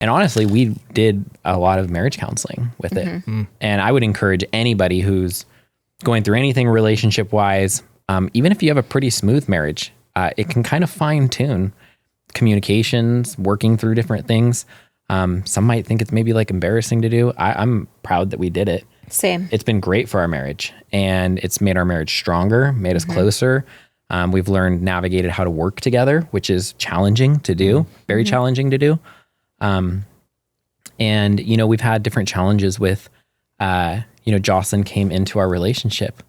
And honestly, we did a lot of marriage counseling with it. Mm-hmm. And I would encourage anybody who's going through anything relationship wise, even if you have a pretty smooth marriage, it can kind of fine tune communications, working through different things. Some might think it's maybe like embarrassing to do. I'm proud that we did it. Same. It's been great for our marriage, and it's made our marriage stronger, made us closer. We've learned, navigated how to work together, which is challenging to do, very challenging to do. And, you know, we've had different challenges with, you know, Jocelyn came into our relationship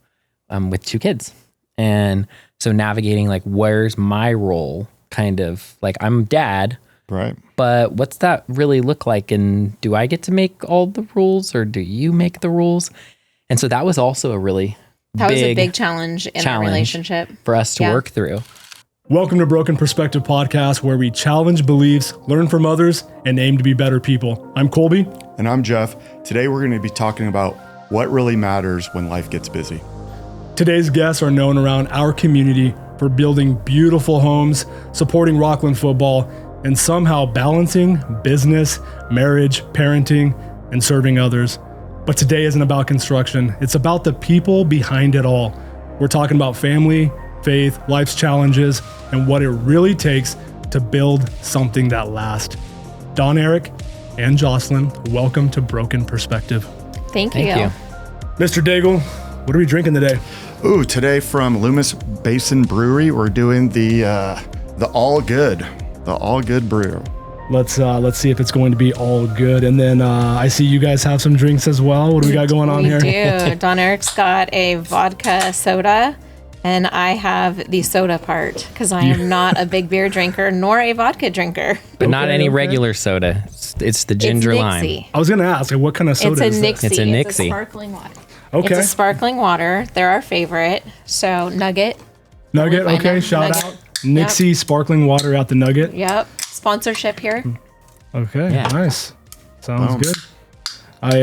with 2 kids. And so navigating, like, where's my role, kind of like, I'm dad, right? But what's that really look like? And do I get to make all the rules, or do you make the rules? And so that was also a really was a big challenge in our relationship for us to work through. Welcome to Broken Perspective Podcast, where we challenge beliefs, learn from others, and aim to be better people. I'm Colby. And I'm Jeff. Today we're going to be talking about what really matters when life gets busy. Today's guests are known around our community for building beautiful homes, supporting Rockland football, and somehow balancing business, marriage, parenting, and serving others. But today isn't about construction. It's about the people behind it all. We're talking about family, faith, life's challenges, and what it really takes to build something that lasts. Don, Erik, and Jocelyn, welcome to Broken Perspective. Thank you. Mr. Daigle, what are we drinking today? Ooh, today from Loomis Basin Brewery, we're doing the All Good brew. Let's see if it's going to be all good. And then I see you guys have some drinks as well. What do we got going on here? We do. Don Erik's got a vodka soda, and I have the soda part because I am not a big beer drinker nor a vodka drinker. But not any regular soda. It's the ginger lime. I was going to ask, what kind of soda is Nixie. It's a Nixie. It's a sparkling water. Okay. It's a sparkling water. They're our favorite. So Nugget. Okay. Shout out. Nixie sparkling water at the Nugget. Yep. Sponsorship here. Okay. Yeah. Nice. Sounds good. I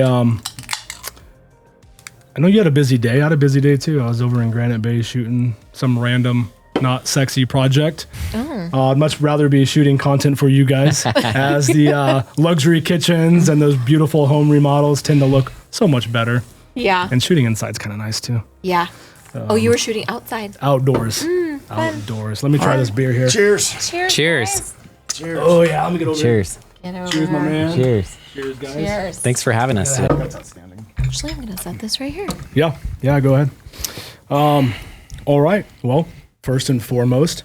know you had a busy day. I had a busy day too. I was over in Granite Bay shooting some random, not sexy project. I'd much rather be shooting content for you guys as the luxury kitchens and those beautiful home remodels tend to look so much better. Yeah. And shooting inside's kind of nice too. Yeah. You were shooting outside. Outdoors. Outdoors. Let me try this beer here. Cheers. Cheers. Oh yeah, let me get over Cheers. Cheers, my man. Cheers. Cheers, guys. Cheers. Thanks for having us today. That's outstanding. Actually, I'm going to set this right here. Yeah, go ahead. All right. Well, first and foremost,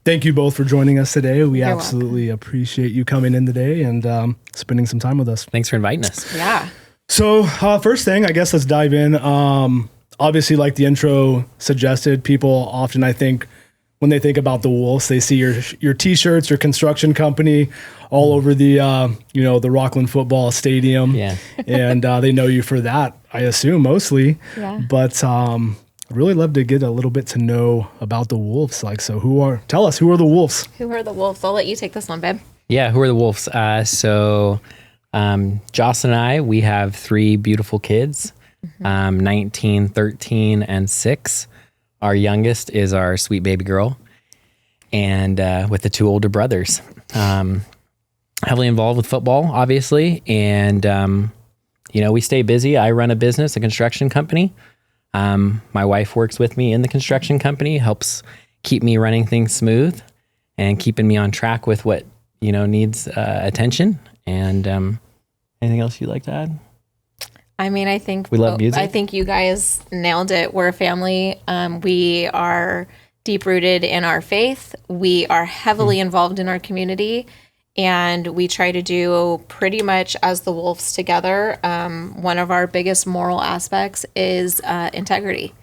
thank you both for joining us today. We absolutely appreciate you coming in today and spending some time with us. Thanks for inviting us. Yeah. So first thing, I guess let's dive in. Obviously, like the intro suggested, people often, I think, when they think about the Wolffs, they see your T-shirts, your construction company all over the the Rockland football stadium. Yeah. And they know you for that, I assume, mostly. Yeah. But I'd really love to get a little bit to know about the Wolffs. Tell us, who are the Wolffs? Who are the Wolffs? I'll let you take this one, babe. Yeah, who are the Wolffs? So Jocelyn and I, we have 3 beautiful kids, 19, 13, and 6. Our youngest is our sweet baby girl, and with the 2 older brothers. Heavily involved with football, obviously, and we stay busy. I run a business, a construction company. My wife works with me in the construction company, helps keep me running things smooth and keeping me on track with what needs attention. And anything else you'd like to add? I mean, I think we love music. I think you guys nailed it. We're a family. We are deep rooted in our faith. We are heavily involved in our community, and we try to do pretty much as the Wolffs together. One of our biggest moral aspects is integrity.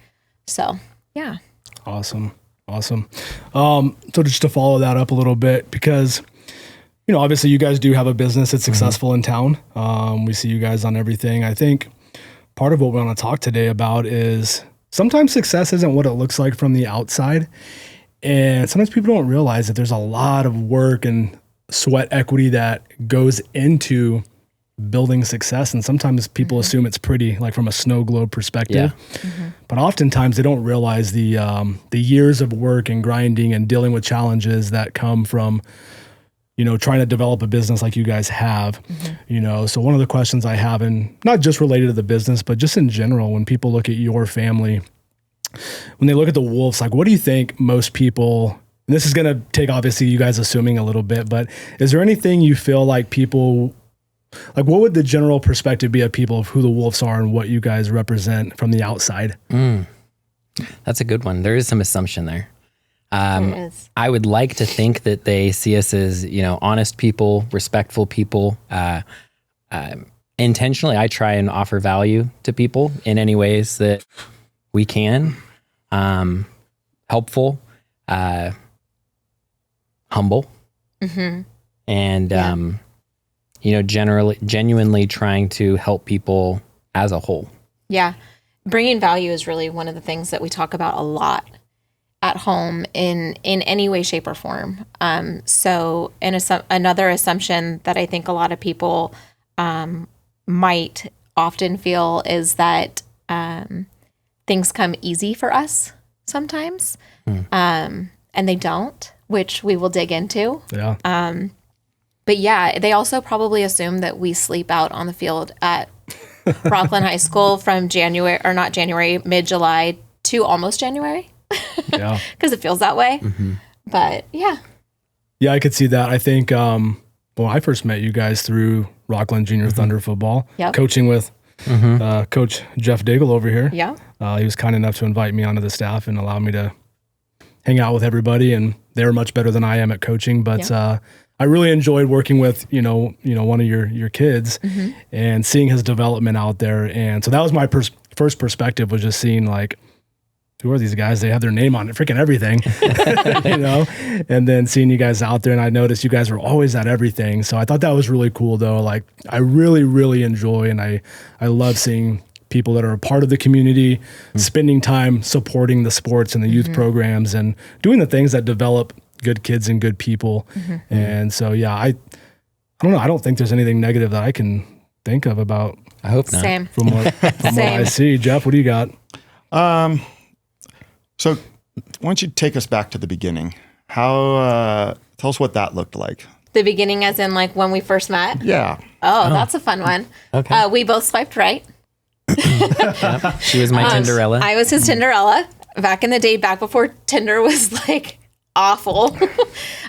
So, yeah. Awesome. So just to follow that up a little bit, because obviously you guys do have a business that's successful in town. We see you guys on everything. I think part of what we want to talk today about is sometimes success isn't what it looks like from the outside. And sometimes people don't realize that there's a lot of work and sweat equity that goes into building success. And sometimes people assume it's pretty, like from a snow globe perspective. Yeah. But oftentimes they don't realize the years of work and grinding and dealing with challenges that come from trying to develop a business like you guys have, so one of the questions I have, and not just related to the business, but just in general, when people look at your family, when they look at the Wolffs, like, what do you think most people, and this is going to take obviously you guys assuming a little bit, but is there anything you feel like people, like what would the general perspective be of people of who the Wolffs are and what you guys represent from the outside? That's a good one. There is some assumption there. There is. I would like to think that they see us as, honest people, respectful people. Intentionally, I try and offer value to people in any ways that we can. Helpful, humble, and, genuinely trying to help people as a whole. Yeah. Bringing value is really one of the things that we talk about a lot at home in any way, shape, or form. So another assumption that I think a lot of people might often feel is that things come easy for us sometimes, and they don't, which we will dig into. Yeah. But yeah, they also probably assume that we sleep out on the field at Rockland High School from mid-July to almost January. Yeah. Because it feels that way. But yeah. Yeah, I could see that. I think, I first met you guys through Rockland Junior Thunder football, coaching with Coach Jeff Daigle over here. Yeah. He was kind enough to invite me onto the staff and allow me to hang out with everybody, and they were much better than I am at coaching. But I really enjoyed working with one of your kids and seeing his development out there. And so that was my first perspective, was just seeing like, who are these guys? They have their name on it, freaking everything, and then seeing you guys out there. And I noticed you guys were always at everything. So I thought that was really cool though. Like I really, really enjoy, and I love seeing people that are a part of the community, spending time supporting the sports and the youth programs and doing the things that develop good kids and good people. And so, yeah, I don't know. I don't think there's anything negative that I can think of about. I hope not. Same. From what I see. Jeff, what do you got? So why don't you take us back to the beginning? Tell us what that looked like. The beginning as in like when we first met? Yeah. Oh, that's a fun one. Okay. We both swiped right. She was my Tinderella. I was his Tinderella back in the day, back before Tinder was like awful.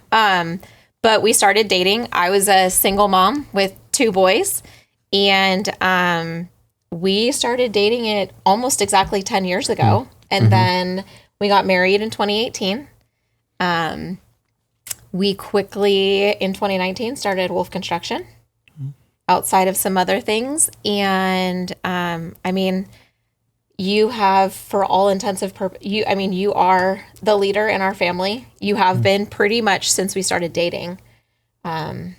But we started dating. I was a single mom with 2 boys, and we started dating it almost exactly 10 years ago. And then we got married in 2018. We quickly, in 2019, started Wolff Construction outside of some other things. And I mean, you have, for all intensive purpose, you are the leader in our family. You have been pretty much since we started dating. But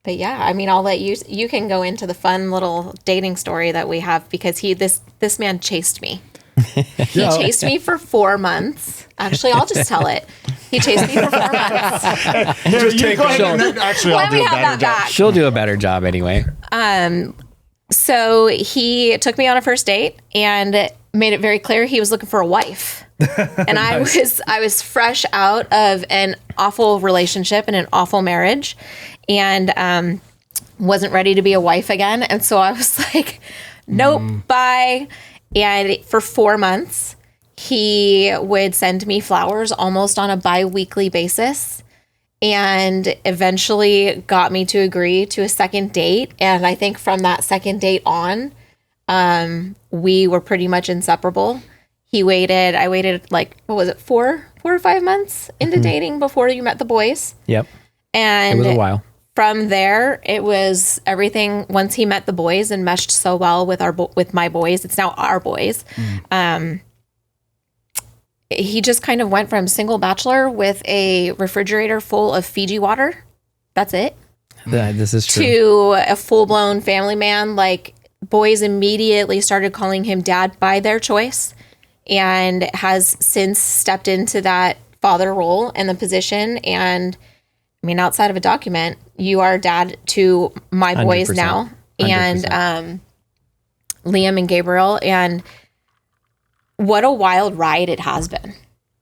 yeah, I mean, I'll let you can go into the fun little dating story that we have, because this man chased me. He chased me for 4 months. Actually, I'll just tell it. He chased me for 4 months. Just take actually, Let I'll me do a have better that job. back. She'll do a better job anyway. So he took me on a first date and made it very clear he was looking for a wife. And nice. I was fresh out of an awful relationship and an awful marriage, and wasn't ready to be a wife again. And so I was like, nope, bye. And for 4 months, he would send me flowers almost on a bi-weekly basis, and eventually got me to agree to a second date. And I think from that second date on, we were pretty much inseparable. I waited like, what was it, 4 or 5 months into dating before you met the boys. Yep. And it was a while. From there, it was everything. Once he met the boys and meshed so well with my boys, it's now our boys. He just kind of went from single bachelor with a refrigerator full of Fiji water. That's it. This is true. To a full-blown family man. Like, boys immediately started calling him dad by their choice, and has since stepped into that father role and the position. And I mean, outside of a document, you are dad to my boys 100%. now, 100%. and Liam and Gabriel. And what a wild ride it has been,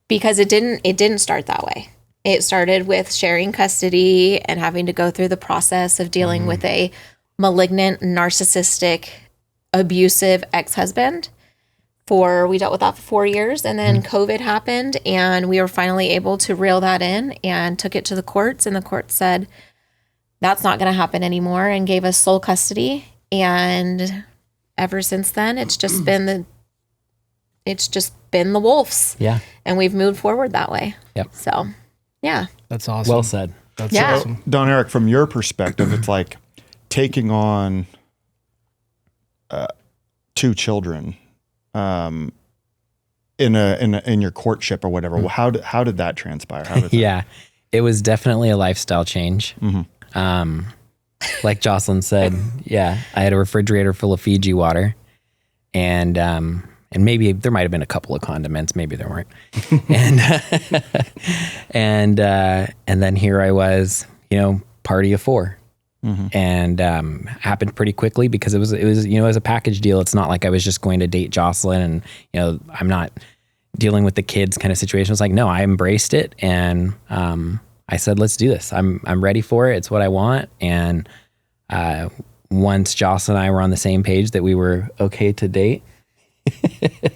because it didn't start that way. It started with sharing custody and having to go through the process of dealing with a malignant, narcissistic, abusive ex-husband. We dealt with that for 4 years, and then COVID happened, and we were finally able to reel that in and took it to the courts, and the court said that's not going to happen anymore and gave us sole custody. And ever since then, it's just been the Wolffs. Yeah. And we've moved forward that way. Yep. So, yeah. That's awesome. Well said. That's Yeah. awesome. Don Erik, from your perspective, it's like taking on 2 children in your courtship or whatever. Well, how did that transpire? How did that, Yeah, it was definitely a lifestyle change. Like Jocelyn said, yeah, I had a refrigerator full of Fiji water, and maybe there might have been a couple of condiments, maybe there weren't, and then here I was, party of 4. And happened pretty quickly because it was as a package deal. It's not like I was just going to date Jocelyn and I'm not dealing with the kids kind of situation. It was like, no, I embraced it, and I said, let's do this. I'm ready for it. It's what I want. And once Jocelyn and I were on the same page that we were okay to date,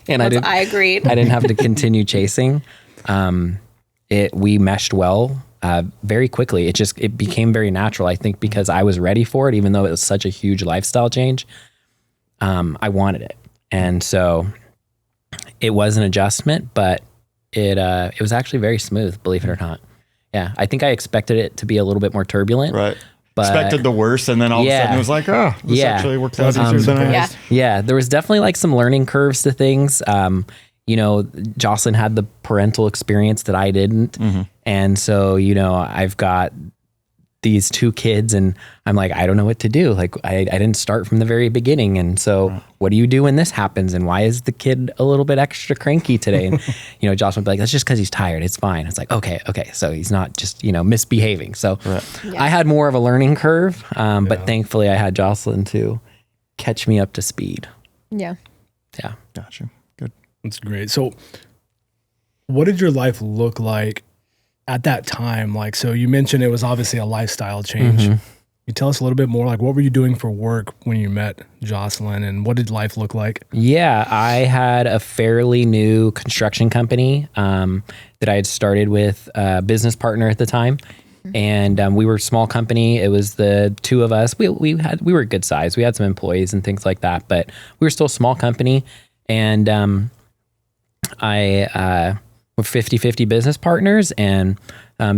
and I agreed. I didn't have to continue chasing. We meshed well. Very quickly. It became very natural, I think, because I was ready for it, even though it was such a huge lifestyle change. I wanted it. And so it was an adjustment, but it was actually very smooth, believe it or not. Yeah. I think I expected it to be a little bit more turbulent. right? But Expected the worst, and then all of a sudden it was like, this actually worked out easier than I was. Yeah, there was definitely like some learning curves to things. Jocelyn had the parental experience that I didn't. And so, I've got these 2 kids, and I'm like, I don't know what to do. Like, I didn't start from the very beginning. And so what do you do when this happens? And why is the kid a little bit extra cranky today? And, Jocelyn would be like, that's just because he's tired. It's fine. It's like, okay. So he's not just, misbehaving. So I had more of a learning curve. But thankfully I had Jocelyn to catch me up to speed. Yeah. Yeah. Gotcha. Good. That's great. So what did your life look like at that time? Like, so you mentioned it was obviously a lifestyle change. Can you tell us a little bit more? Like, what were you doing for work when you met Jocelyn, and what did life look like? Yeah, I had a fairly new construction company that I had started with a business partner at the time. And we were a small company. It was the 2 of us. We were a good size. We had some employees and things like that, but we were still a small company. And we're 50-50 business partners, and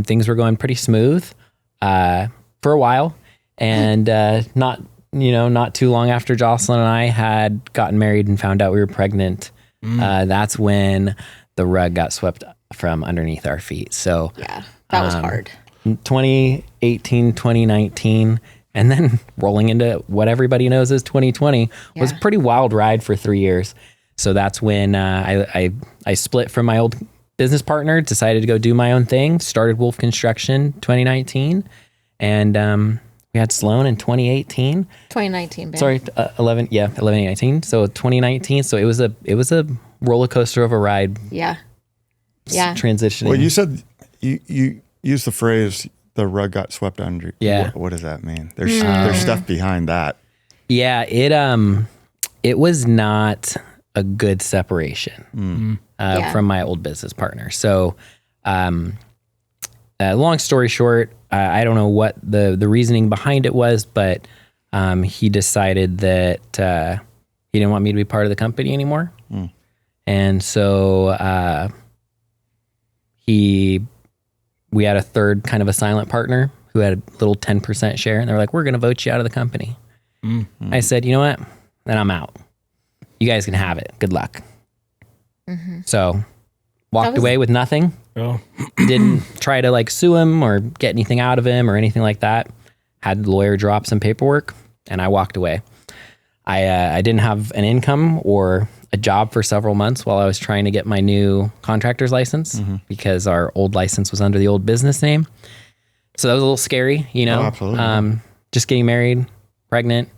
things were going pretty smooth for a while. And not too long after Jocelyn and I had gotten married and found out we were pregnant, that's when the rug got swept from underneath our feet. So Yeah. That was hard. 2018, 2019, and then rolling into what everybody knows as 2020 was a pretty wild ride for 3 years. So that's when I split from my old business partner, decided to go do my own thing, started Wolff Construction 2019, and we had Sloan in 2018. 2019, babe. Sorry, 11, 18. So 2019. So it was a roller coaster of a ride. Yeah. Transitioning. Well, you said you used the phrase "the rug got swept under." Yeah. What does that mean? There's stuff behind that. Yeah, it was not a good separation from my old business partner. So, long story short, I don't know what the reasoning behind it was, but he decided that he didn't want me to be part of the company anymore. And so we had a third kind of a silent partner who had a little 10% share, and they were like, we're going to vote you out of the company. I said, you know what? Then I'm out. You guys can have it. Good luck. So walked away with nothing. Oh. Didn't try to like sue him or get anything out of him or anything like that. Had the lawyer drop some paperwork, and I walked away. I didn't have an income or a job for several months while I was trying to get my new contractor's license because our old license was under the old business name. So that was a little scary, you know. Oh, absolutely. Just getting married, pregnant,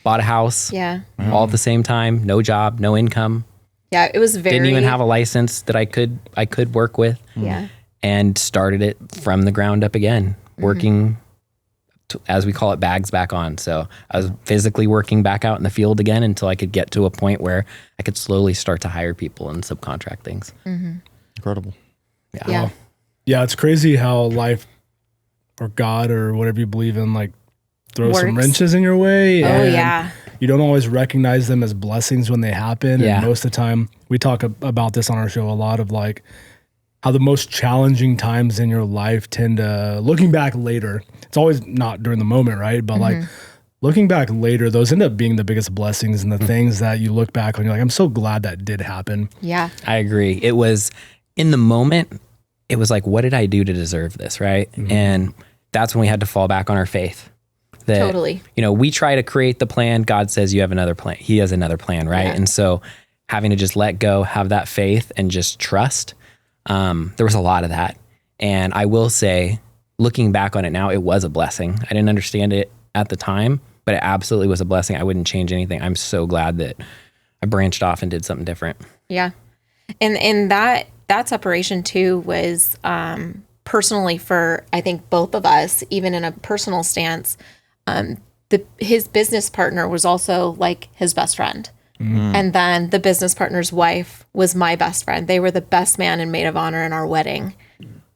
bought a house, all at the same time, no job, no income. Yeah, it was very... Didn't even have a license that I could work with. Yeah. and started it from the ground up again, working, as we call it, bags back on. So I was physically working back out in the field again until I could get to a point where I could slowly start to hire people and subcontract things. Incredible. Yeah. Yeah, it's crazy how life or God or whatever you believe in, like, throw some Works. wrenches in your way. Oh, and yeah. you don't always recognize them as blessings when they happen. Yeah. And most of the time, we talk about this on our show a lot of like how the most challenging times in your life tend to, looking back later, it's always not during the moment, right? But like looking back later, those end up being the biggest blessings and the things that you look back on, you're like, I'm so glad that did happen. Yeah. I agree. It was in the moment, it was like, what did I do to deserve this? Right. And that's when we had to fall back on our faith. That, Totally. you know, we try to create the plan. God says you have another plan. He has another plan. Right. Yeah. And so having to just let go, have that faith and just trust. There was a lot of that. And I will say, looking back on it now, it was a blessing. I didn't understand it at the time, but it absolutely was a blessing. I wouldn't change anything. I'm so glad that I branched off and did something different. Yeah. And that separation too was personally for, I think, both of us, even in a personal stance, his business partner was also like his best friend. And then the business partner's wife was my best friend. They were the best man and maid of honor in our wedding.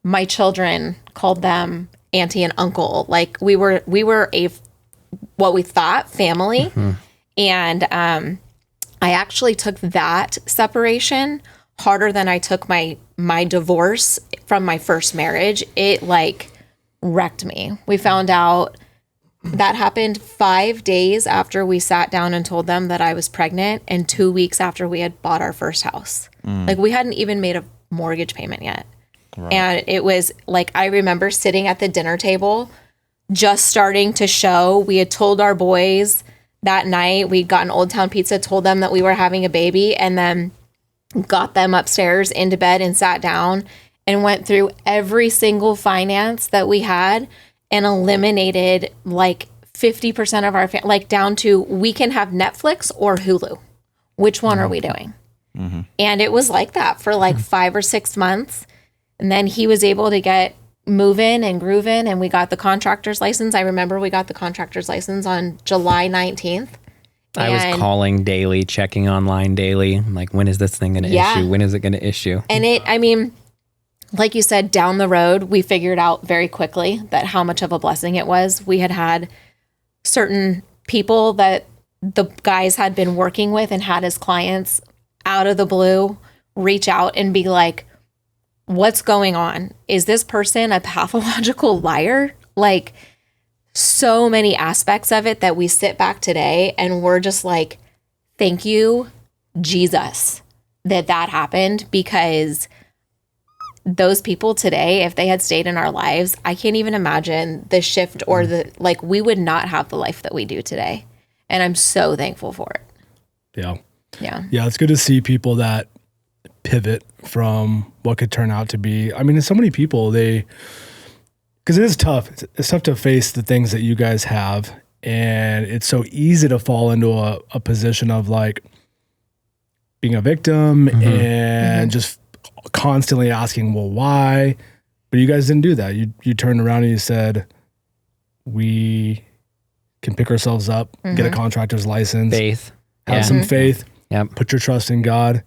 My children called them auntie and uncle. Like we were what we thought family. And I actually took that separation harder than I took my divorce from my first marriage. It like wrecked me. We found out that happened 5 days after we sat down and told them that I was pregnant and 2 weeks after we had bought our first house. Like we hadn't even made a mortgage payment yet. Right. And it was like, I remember sitting at the dinner table, just starting to show. We had told our boys that night, we'd gotten Old Town Pizza, told them that we were having a baby, and then got them upstairs into bed and sat down and went through every single finance that we had and eliminated like 50% of our, like down to, we can have Netflix or Hulu. Which one are we doing? And it was like that for like 5 or 6 months. And then he was able to get moving and grooving, and we got the contractor's license. I remember we got the contractor's license on July 19th. I was calling daily, checking online daily. I'm like, when is this thing going to issue? When is it going to issue? And I mean, like you said, down the road, we figured out very quickly that how much of a blessing it was. We had certain people that the guys had been working with and had as clients out of the blue reach out and be like, what's going on? Is this person a pathological liar? Like, so many aspects of it that we sit back today and we're just like, thank you, Jesus, that happened, because those people today, if they had stayed in our lives, I can't even imagine the shift or like we would not have the life that we do today. And I'm so thankful for it. Yeah. Yeah. Yeah. It's good to see people that pivot from what could turn out to be. I mean, there's so many people, because it is tough. It's tough to face the things that you guys have. And it's so easy to fall into a position of like being a victim and just constantly asking, well, why? But you guys didn't do that. You turned around and you said, we can pick ourselves up, get a contractor's license, Faith. have some faith, put your trust in God,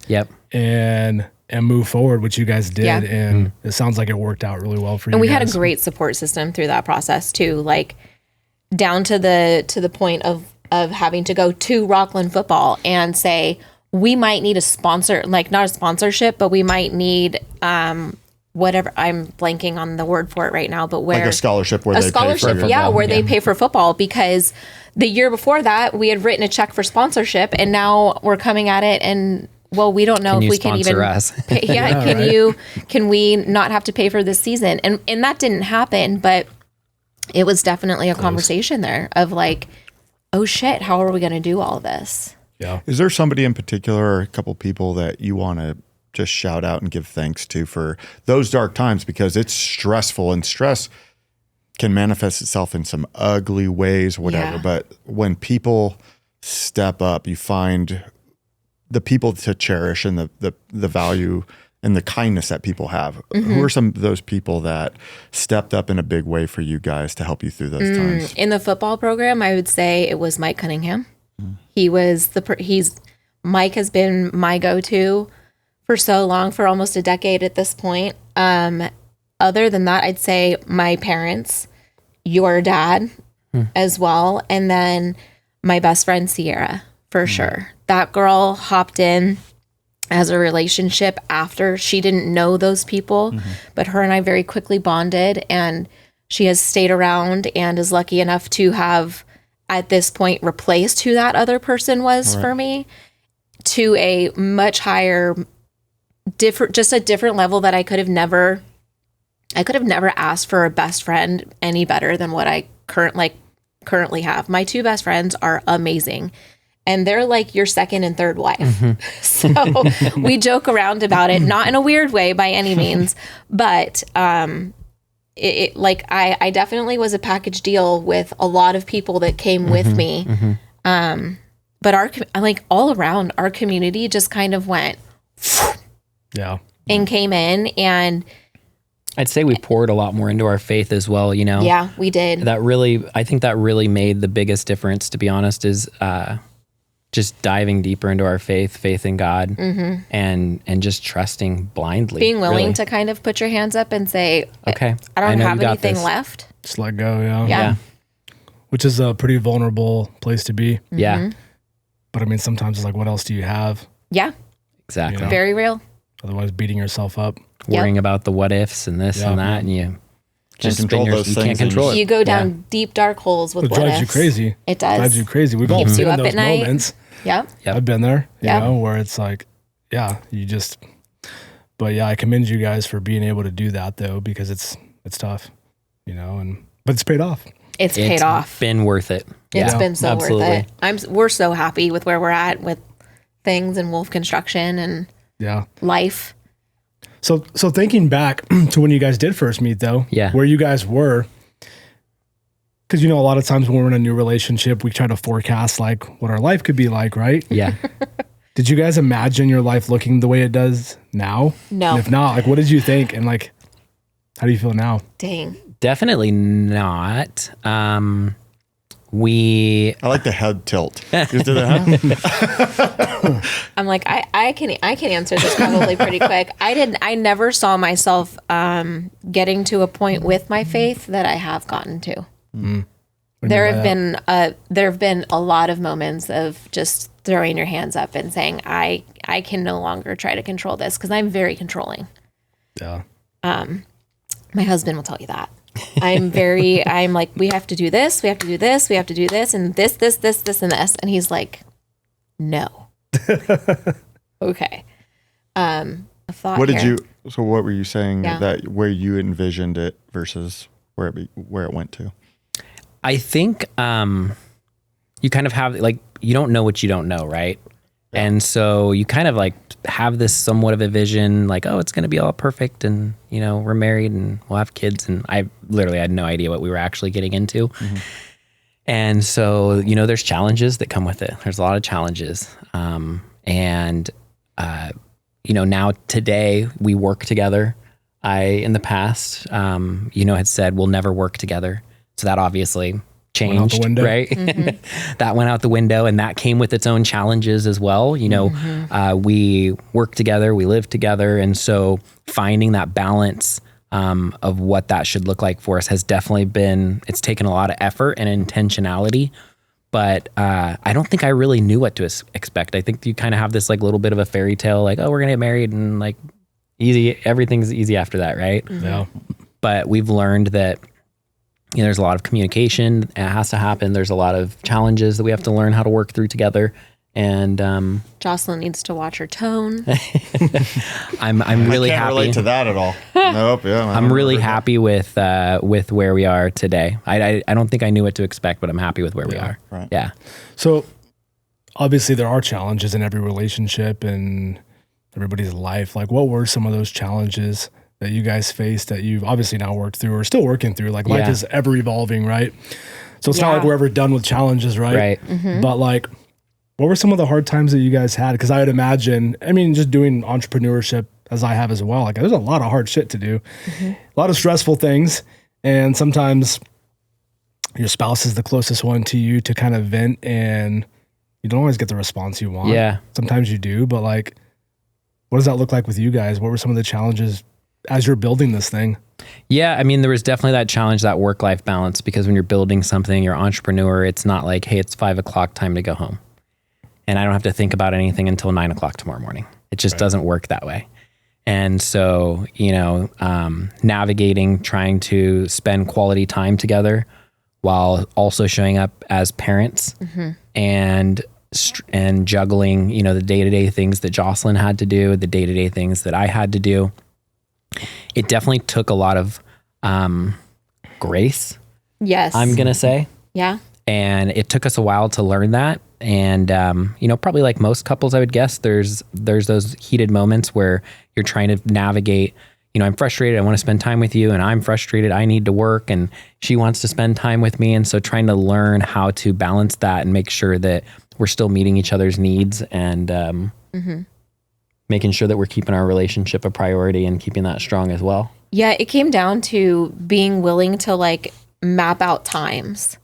and move forward, which you guys did. Yeah. And it sounds like it worked out really well for you. And we guys. had a great support system through that process too, like down to the point of having to go to Rockland football and say, we might need a sponsor, like not a sponsorship, but we might need whatever, I'm blanking on the word for it right now, but where like a scholarship where a they scholarship, pay for yeah, where they pay for football, because the year before that we had written a check for sponsorship, and now we're coming at it and, well, we don't know if we can even us? pay, can we not have to pay for this season? And that didn't happen, but it was definitely a conversation there of like, oh shit, how are we going to do all of this? Yeah. Is there somebody in particular or a couple people that you want to just shout out and give thanks to for those dark times? Because it's stressful, and stress can manifest itself in some ugly ways, whatever. Yeah. But when people step up, you find the people to cherish and the value and the kindness that people have. Who are some of those people that stepped up in a big way for you guys to help you through those times? In the football program, I would say it was Mike Cunningham. He was Mike has been my go-to for so long, for almost a decade at this point. Other than that, I'd say my parents, your dad as well, and then my best friend Sierra, for sure. That girl hopped in as a relationship after. She didn't know those people, but her and I very quickly bonded, and she has stayed around and is lucky enough to have at this point replaced who that other person was for me to a much higher, just a different level that I could have never asked for a best friend any better than what I currently have. My two best friends are amazing, and they're like your second and third wife. So we joke around about it, not in a weird way by any means, but I definitely was a package deal with a lot of people that came with me. But all around, our community just kind of went and came in, and I'd say we poured a lot more into our faith as well, you know? Yeah, we did. I think that really made the biggest difference, to be honest, is just diving deeper into our faith in God, and just trusting blindly. Being willing to kind of put your hands up and say, okay, I don't have anything left. Just let go, Yeah. Which is a pretty vulnerable place to be. Yeah. But I mean, sometimes it's like, what else do you have? Yeah. Exactly. You know? Very real. Otherwise, beating yourself up. Worrying about the what ifs and this and that, and you Can't control those you things. can't control it. You go down deep, dark holes with It what drives you ifs. crazy. It does. Drives you crazy. We've all Keeps been you in up those at night. moments. Yep. I've been there, you Yep. know, where it's like, you just, but I commend you guys for being able to do that though, because it's tough, you know, but it's paid off. It's paid off. Been worth it. It's been so absolutely. worth it. We're so happy with where we're at with things and Wolff Construction and life. So thinking back to when you guys did first meet though, where you guys were, because, you know, a lot of times when we're in a new relationship, we try to forecast like what our life could be like, right? Yeah. Did you guys imagine your life looking the way it does now? No. And if not, like, what did you think? And like, how do you feel now? Dang. Definitely not. I like the head tilt. You did that? I'm like, I can answer this probably pretty quick. I never saw myself getting to a point with my faith that I have gotten to. There have been a lot of moments of just throwing your hands up and saying, I can no longer try to control this, because I'm very controlling. Yeah. My husband will tell you that. I'm like, we have to do this, we have to do this, we have to do this, and this, and this. And he's like, no. Okay. A thought What here. what were you saying that where you envisioned it versus where it went to? I think you kind of have, like, you don't know what you don't know, right? Yeah. And so you kind of like have this somewhat of a vision, like, oh, it's going to be all perfect, and, you know, we're married and we'll have kids. And I literally had no idea what we were actually getting into. And so, you know, there's challenges that come with it. There's a lot of challenges. You know, now today we work together. In the past, you know, had said we'll never work together. So that obviously changed, right? That went out the window, and that came with its own challenges as well. You know, we work together, we live together. And so finding that balance of what that should look like for us has definitely it's taken a lot of effort and intentionality. But I don't think I really knew what to expect. I think you kind of have this like little bit of a fairy tale, like, oh, we're gonna get married and like easy, everything's easy after that, right? Yeah. But we've learned that, you know, there's a lot of communication that has to happen. There's a lot of challenges that we have to learn how to work through together. And Jocelyn needs to watch her tone. I'm really I can't happy. relate to that at all. Nope. Yeah. I'm really happy with where we are today. I don't think I knew what to expect, but I'm happy with where we are. Right. Yeah. So obviously there are challenges in every relationship and everybody's life. Like, what were some of those challenges that you guys faced that you've obviously now worked through or still working through? Like, life is ever evolving, right? So it's not like we're ever done with challenges, right? Right. But like, what were some of the hard times that you guys had? Because I would imagine, I mean, just doing entrepreneurship as I have as well. Like there's a lot of hard shit to do, a lot of stressful things. And sometimes your spouse is the closest one to you to kind of vent, and you don't always get the response you want. Yeah. Sometimes you do, but like, what does that look like with you guys? What were some of the challenges as you're building this thing? Yeah, I mean, there was definitely that challenge, that work-life balance, because when you're building something, you're an entrepreneur, it's not like, hey, it's 5 o'clock, time to go home. And I don't have to think about anything until 9 o'clock tomorrow morning. It just doesn't work that way. And so, navigating, trying to spend quality time together while also showing up as parents and juggling, the day-to-day things that Jocelyn had to do, the day-to-day things that I had to do. It definitely took a lot of grace. Yes. I'm going to say. Yeah. And it took us a while to learn that. And, probably like most couples, I would guess, there's those heated moments where you're trying to navigate, I'm frustrated, I want to spend time with you, and I'm frustrated, I need to work, and she wants to spend time with me. And so trying to learn how to balance that and make sure that we're still meeting each other's needs and making sure that we're keeping our relationship a priority and keeping that strong as well. Yeah, it came down to being willing to like map out times.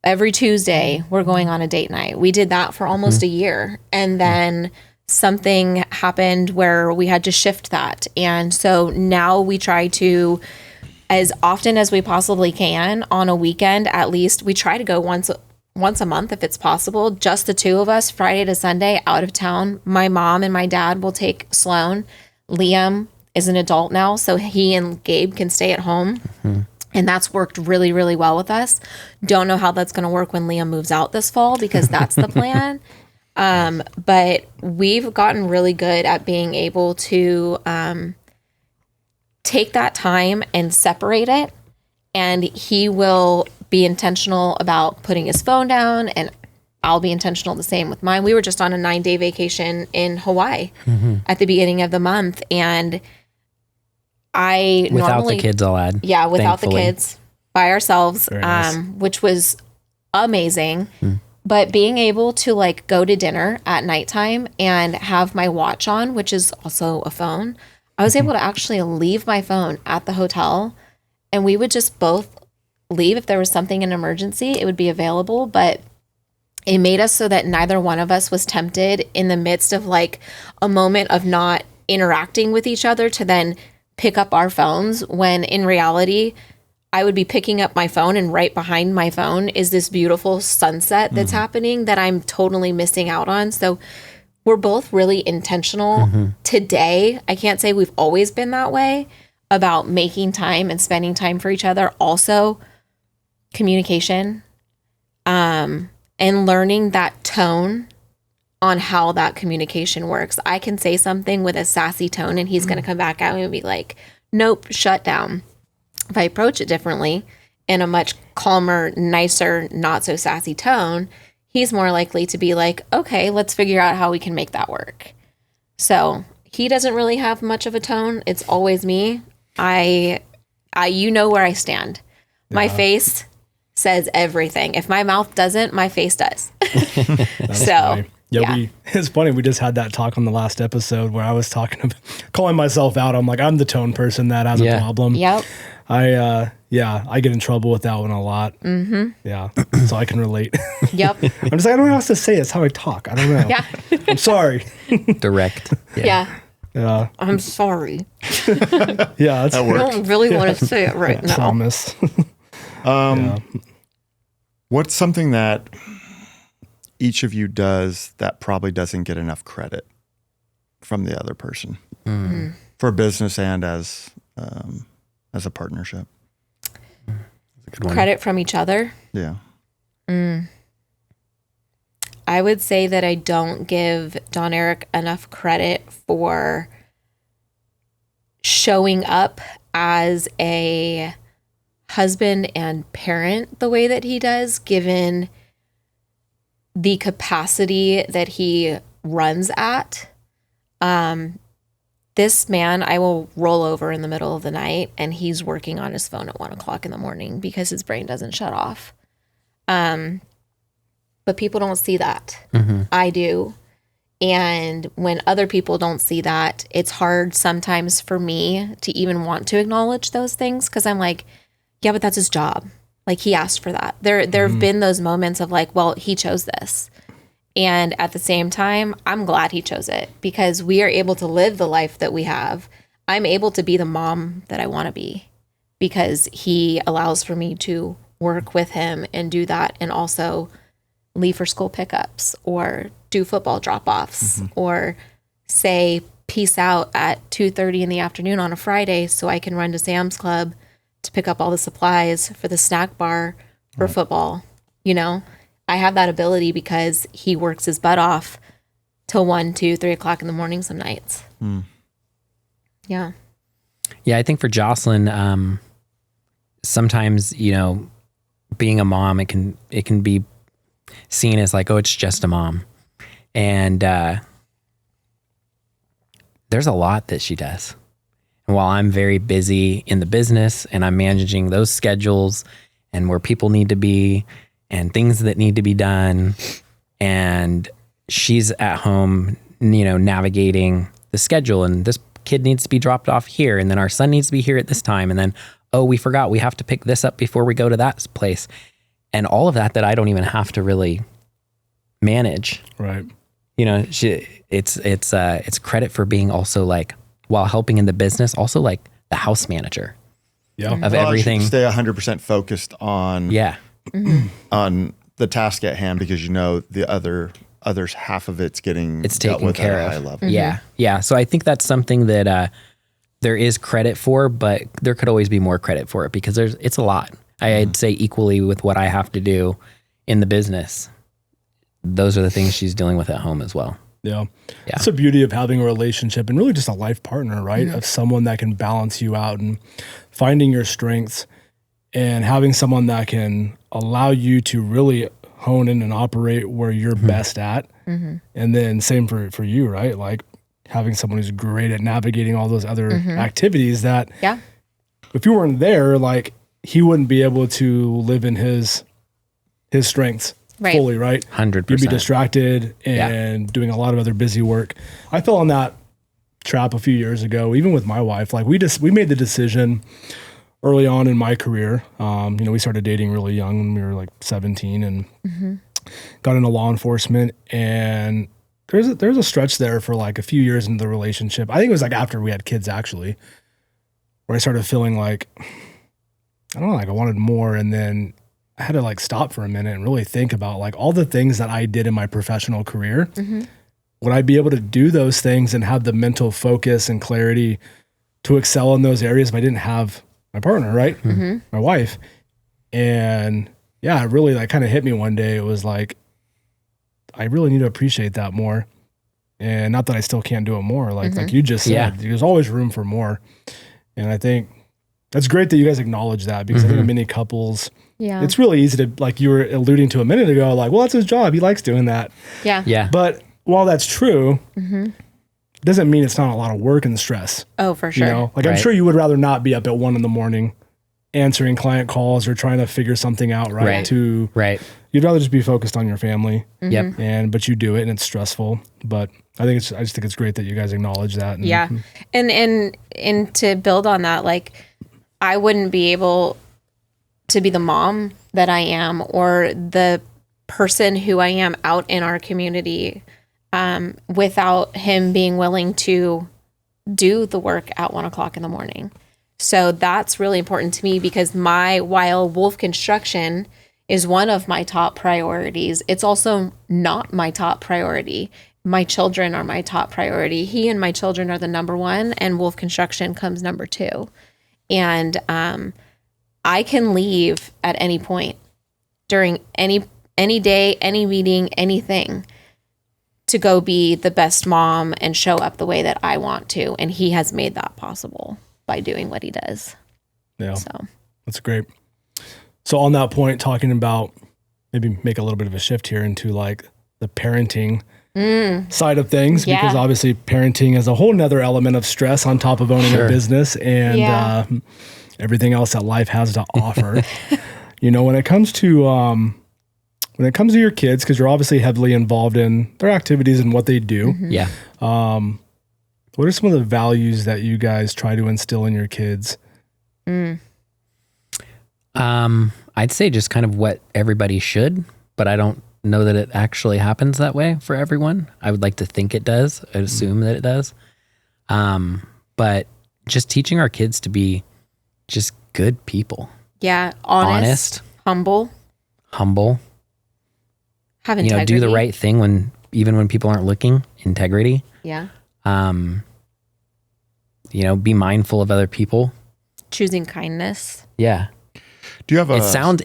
Every Tuesday, we're going on a date night. We did that for almost a year. And then something happened where we had to shift that. And so now we try to, as often as we possibly can on a weekend, at least we try to go once a month if it's possible, just the two of us, Friday to Sunday, out of town. My mom and my dad will take Sloan. Liam is an adult now, so he and Gabe can stay at home. And that's worked really, really well with us. Don't know how that's going to work when Liam moves out this fall, because that's the plan. But we've gotten really good at being able to take that time and separate it. And he will be intentional about putting his phone down, and I'll be intentional the same with mine. We were just on a 9-day vacation in Hawaii at the beginning of the month, and without the kids, I'll add. Yeah, without thankfully. The kids, by ourselves, Nice. Which was amazing. But being able to like go to dinner at nighttime and have my watch on, which is also a phone, I was able to actually leave my phone at the hotel, and we would just both leave. If there was something in emergency, it would be available. But it made us so that neither one of us was tempted in the midst of like a moment of not interacting with each other to then pick up our phones, when in reality, I would be picking up my phone, and right behind my phone is this beautiful sunset that's happening that I'm totally missing out on. So we're both really intentional today. I can't say we've always been that way about making time and spending time for each other. Also, communication and learning that tone on how that communication works. I can say something with a sassy tone, and he's going to come back at me and be like, nope, shut down. If I approach it differently in a much calmer, nicer, not so sassy tone, he's more likely to be like, okay, let's figure out how we can make that work. So he doesn't really have much of a tone. It's always me. You know where I stand. My face says everything. If my mouth doesn't, my face does. So funny. Yeah, it's funny. We just had that talk on the last episode where I was calling myself out. I'm like, I'm the tone person that has a problem. Yep. I get in trouble with that one a lot. Yeah, so I can relate. Yep. I'm just like, I don't know how else to say it. It's how I talk. I don't know. Yeah. I'm sorry. Direct. Yeah. Yeah. I'm sorry. Yeah, that's I don't really want to say it right now. Promise. What's something that each of you does that probably doesn't get enough credit from the other person for business and as a partnership? Credit from each other? Yeah. I would say that I don't give Don Erik enough credit for showing up as a husband and parent the way that he does, given the capacity that he runs at. This man, I will roll over in the middle of the night and he's working on his phone at 1 o'clock in the morning because his brain doesn't shut off. But people don't see that. I do. And when other people don't see that, it's hard sometimes for me to even want to acknowledge those things, because I'm like, yeah, but that's his job. Like, he asked for that. There have been those moments of like, well, he chose this. And at the same time, I'm glad he chose it, because we are able to live the life that we have. I'm able to be the mom that I want to be, because he allows for me to work with him and do that, and also leave for school pickups or do football drop-offs or say peace out at 2:30 in the afternoon on a Friday so I can run to Sam's Club to pick up all the supplies for the snack bar for football. You know, I have that ability because he works his butt off till 1, 2, 3 o'clock in the morning some nights. Yeah. Yeah, I think for Jocelyn, sometimes, you know, being a mom, it can be seen as like, oh, it's just a mom. And there's a lot that she does. And while I'm very busy in the business and I'm managing those schedules and where people need to be and things that need to be done, and she's at home, you know, navigating the schedule, and this kid needs to be dropped off here, and then our son needs to be here at this time, and then, oh, we forgot, we have to pick this up before we go to that place. And all of that I don't even have to really manage. Right. You know, it's credit for being also, like, while helping in the business, also like the house manager of everything. Stay 100% focused on on the task at hand, because you know the others half of it's taken care of at a high level. Yeah. So I think that's something that there is credit for, but there could always be more credit for it, because it's a lot. I'd say equally with what I have to do in the business. Those are the things she's dealing with at home as well. Yeah. That's the beauty of having a relationship and really just a life partner, right? Of someone that can balance you out and finding your strengths, and having someone that can allow you to really hone in and operate where you're best at. And then same for you, right? Like having someone who's great at navigating all those other activities that if you weren't there, like he wouldn't be able to live in his strengths. Fully, right? 100%. You'd be distracted and doing a lot of other busy work. I fell on that trap a few years ago, even with my wife. Like we made the decision early on in my career. You know, we started dating really young when we were like 17 and got into law enforcement. And there's a stretch there for like a few years into the relationship. I think it was like after we had kids, actually, where I started feeling like, I don't know, like I wanted more. And then I had to like stop for a minute and really think about like all the things that I did in my professional career. Would I be able to do those things and have the mental focus and clarity to excel in those areas if I didn't have my partner, right? My wife. And yeah, it really like kind of hit me one day. It was like, I really need to appreciate that more. And not that I still can't do it more. Like you just said, there's always room for more. And I think that's great that you guys acknowledge that, because I think many couples, it's really easy to, like you were alluding to a minute ago, like, well, that's his job. He likes doing that. Yeah. But while that's true, doesn't mean it's not a lot of work and stress. Oh, for sure. You know, like I'm sure you would rather not be up at 1 a.m. answering client calls or trying to figure something out, right? You'd rather just be focused on your family. But you do it and it's stressful. But I just think it's great that you guys acknowledge that. And, and to build on that, like I wouldn't be able to be the mom that I am or the person who I am out in our community without him being willing to do the work at 1 o'clock in the morning. So that's really important to me, because while Wolff Construction is one of my top priorities, it's also not my top priority. My children are my top priority. He and my children are the number one, and Wolff Construction comes number 2. And I can leave at any point during any day, any meeting, anything, to go be the best mom and show up the way that I want to. And he has made that possible by doing what he does. Yeah. So that's great. So on that point, talking about, maybe make a little bit of a shift here into like the parenting side of things, because obviously parenting is a whole nother element of stress on top of owning a business and everything else that life has to offer. You know, when it comes to when it comes to your kids, because you're obviously heavily involved in their activities and what they do. Yeah. What are some of the values that you guys try to instill in your kids? I'd say just kind of what everybody should, but I don't know that it actually happens that way for everyone. I would like to think it does. I'd assume that it does. But just teaching our kids to be just good people. Yeah. Honest. Humble. Have integrity. Do the right thing even when people aren't looking. Integrity. Yeah. Be mindful of other people. Choosing kindness. Yeah. Do you have It sounds,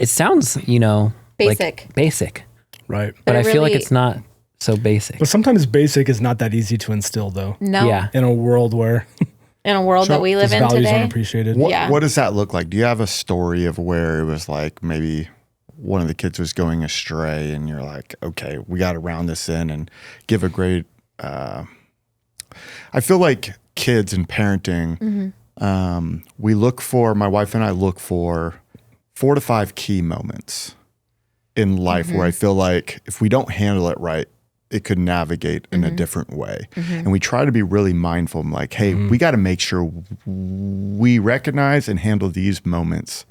Basic. like basic. Right. But I feel like really- it's not so basic. But sometimes basic is not that easy to instill, though. No. Yeah. In a world where In a world that we live in values aren't today. appreciated. What does that look like? Do you have a story of where it was like maybe one of the kids was going astray and you're like, okay, we got to round this in and give a great, I feel like kids and parenting, my wife and I look for 4 to 5 key moments in life where I feel like if we don't handle it right, it could navigate in a different way. And we try to be really mindful. I'm like, hey, we got to make sure we recognize and handle these moments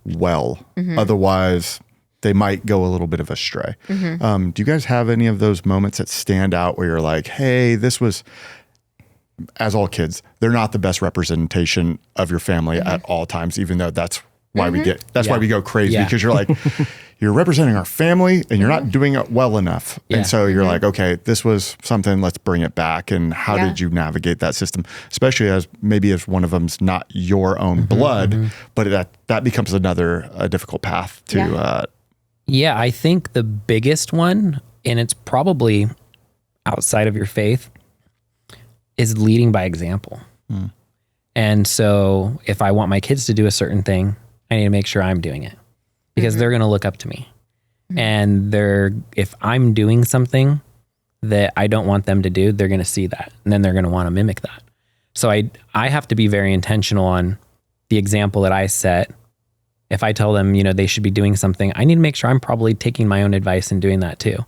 well. Otherwise, they might go a little bit of astray. Do you guys have any of those moments that stand out where you're like, hey, this was, as all kids, they're not the best representation of your family at all times, even though that's why why we go crazy, because you're like, you're representing our family and you're not doing it well enough. And so you're like, okay, this was something, let's bring it back. And how did you navigate that system? Especially as maybe if one of them's not your own blood, but that becomes a difficult path to, I think the biggest one, and it's probably outside of your faith, is leading by example. And so if I want my kids to do a certain thing, I need to make sure I'm doing it, because they're going to look up to me. And if I'm doing something that I don't want them to do, they're going to see that, and then they're going to want to mimic that. So I have to be very intentional on the example that I set. If I tell them, they should be doing something, I need to make sure I'm probably taking my own advice and doing that too.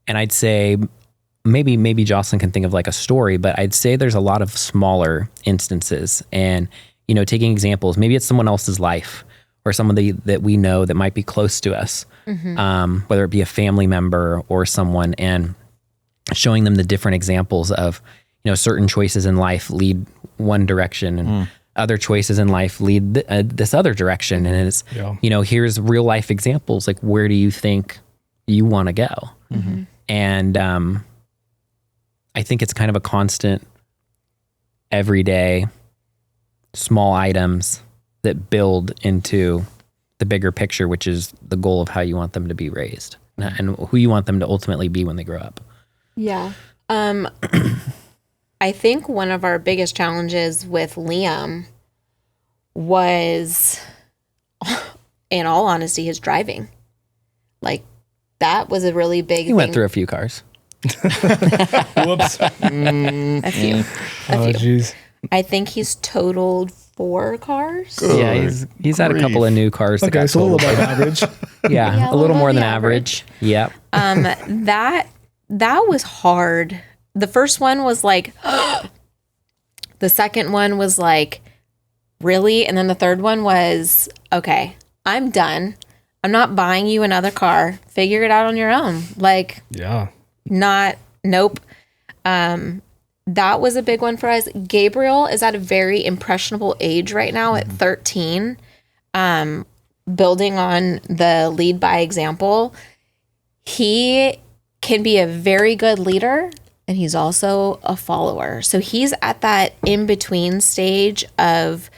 And I'd say maybe Jocelyn can think of like a story, but I'd say there's a lot of smaller instances, and taking examples. Maybe it's someone else's life or somebody that we know that might be close to us, whether it be a family member or someone, and showing them the different examples of, certain choices in life lead one direction and other choices in life lead this other direction. And it's, here's real life examples. Like, where do you think you want to go? And I think it's kind of a constant, everyday, small items that build into the bigger picture, which is the goal of how you want them to be raised and who you want them to ultimately be when they grow up. Yeah. I think one of our biggest challenges with Liam was, in all honesty, his driving. Like, that was a really big thing. He went through a few cars. Whoops. A few. Oh, jeez. I think he's totaled 4 cars. Good Yeah, he's had a couple of new cars. Okay, so a little above average. Yeah, a little more than average. Yep. That was hard. The first one was like, the second one was like, really? And then the third one was, okay, I'm done. I'm not buying you another car. Figure it out on your own. Like, nope. That was a big one for us. Gabriel is at a very impressionable age right now at 13. Building on the lead by example, he can be a very good leader, and he's also a follower. So he's at that in-between stage of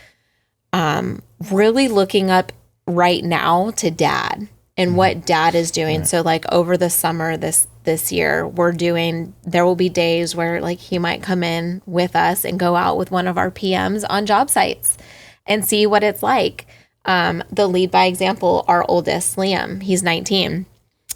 really looking up right now to dad and what dad is doing. Right. So like over the summer this year, there will be days where like he might come in with us and go out with one of our PMs on job sites and see what it's like. The lead by example, our oldest, Liam, he's 19.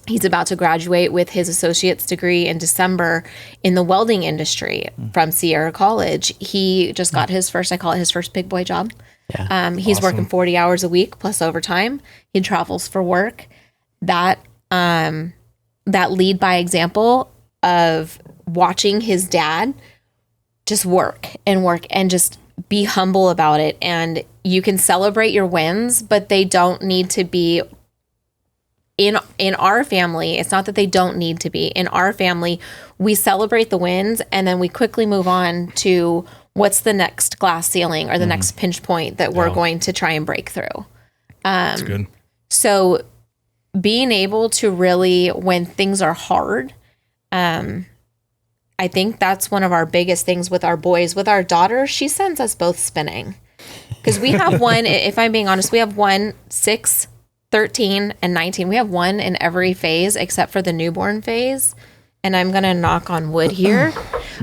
He's about to graduate with his associate's degree in December in the welding industry from Sierra College. He just got his first, I call it his first big boy job. Yeah, he's working 40 hours a week plus overtime. He travels for work. That that lead by example of watching his dad just work and just be humble about it. And you can celebrate your wins, but they don't need to be in our family. It's not that they don't need to be. In our family, we celebrate the wins and then we quickly move on to what's the next glass ceiling or the next pinch point that we're going to try and break through. That's good. So being able to really, when things are hard, I think that's one of our biggest things with our boys. With our daughter, she sends us both spinning. Because we have one, if I'm being honest, we have one 6, 13, and 19. We have one in every phase except for the newborn phase. And I'm going to knock on wood here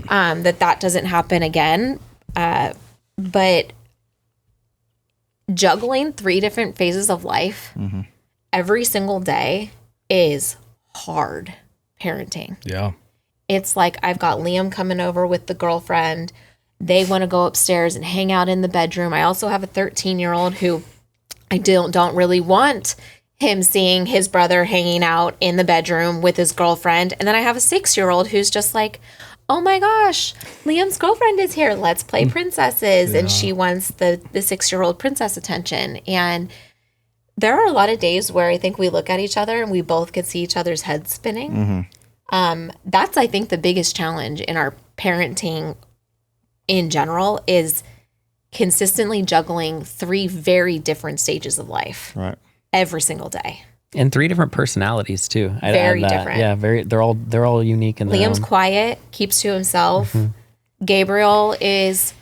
that doesn't happen again. But juggling 3 different phases of life every single day is hard parenting. Yeah. It's like I've got Liam coming over with the girlfriend. They want to go upstairs and hang out in the bedroom. I also have a 13-year-old who I don't really want him seeing his brother hanging out in the bedroom with his girlfriend. And then I have a 6-year-old who's just like, oh my gosh, Liam's girlfriend is here. Let's play princesses. And she wants the 6-year-old princess attention. And there are a lot of days where I think we look at each other and we both can see each other's heads spinning. That's, I think, the biggest challenge in our parenting in general is consistently juggling 3 very different stages of life every single day. And 3 different personalities too. Very different. Yeah, they're all unique in their Liam's own. quiet, keeps to himself. Gabriel is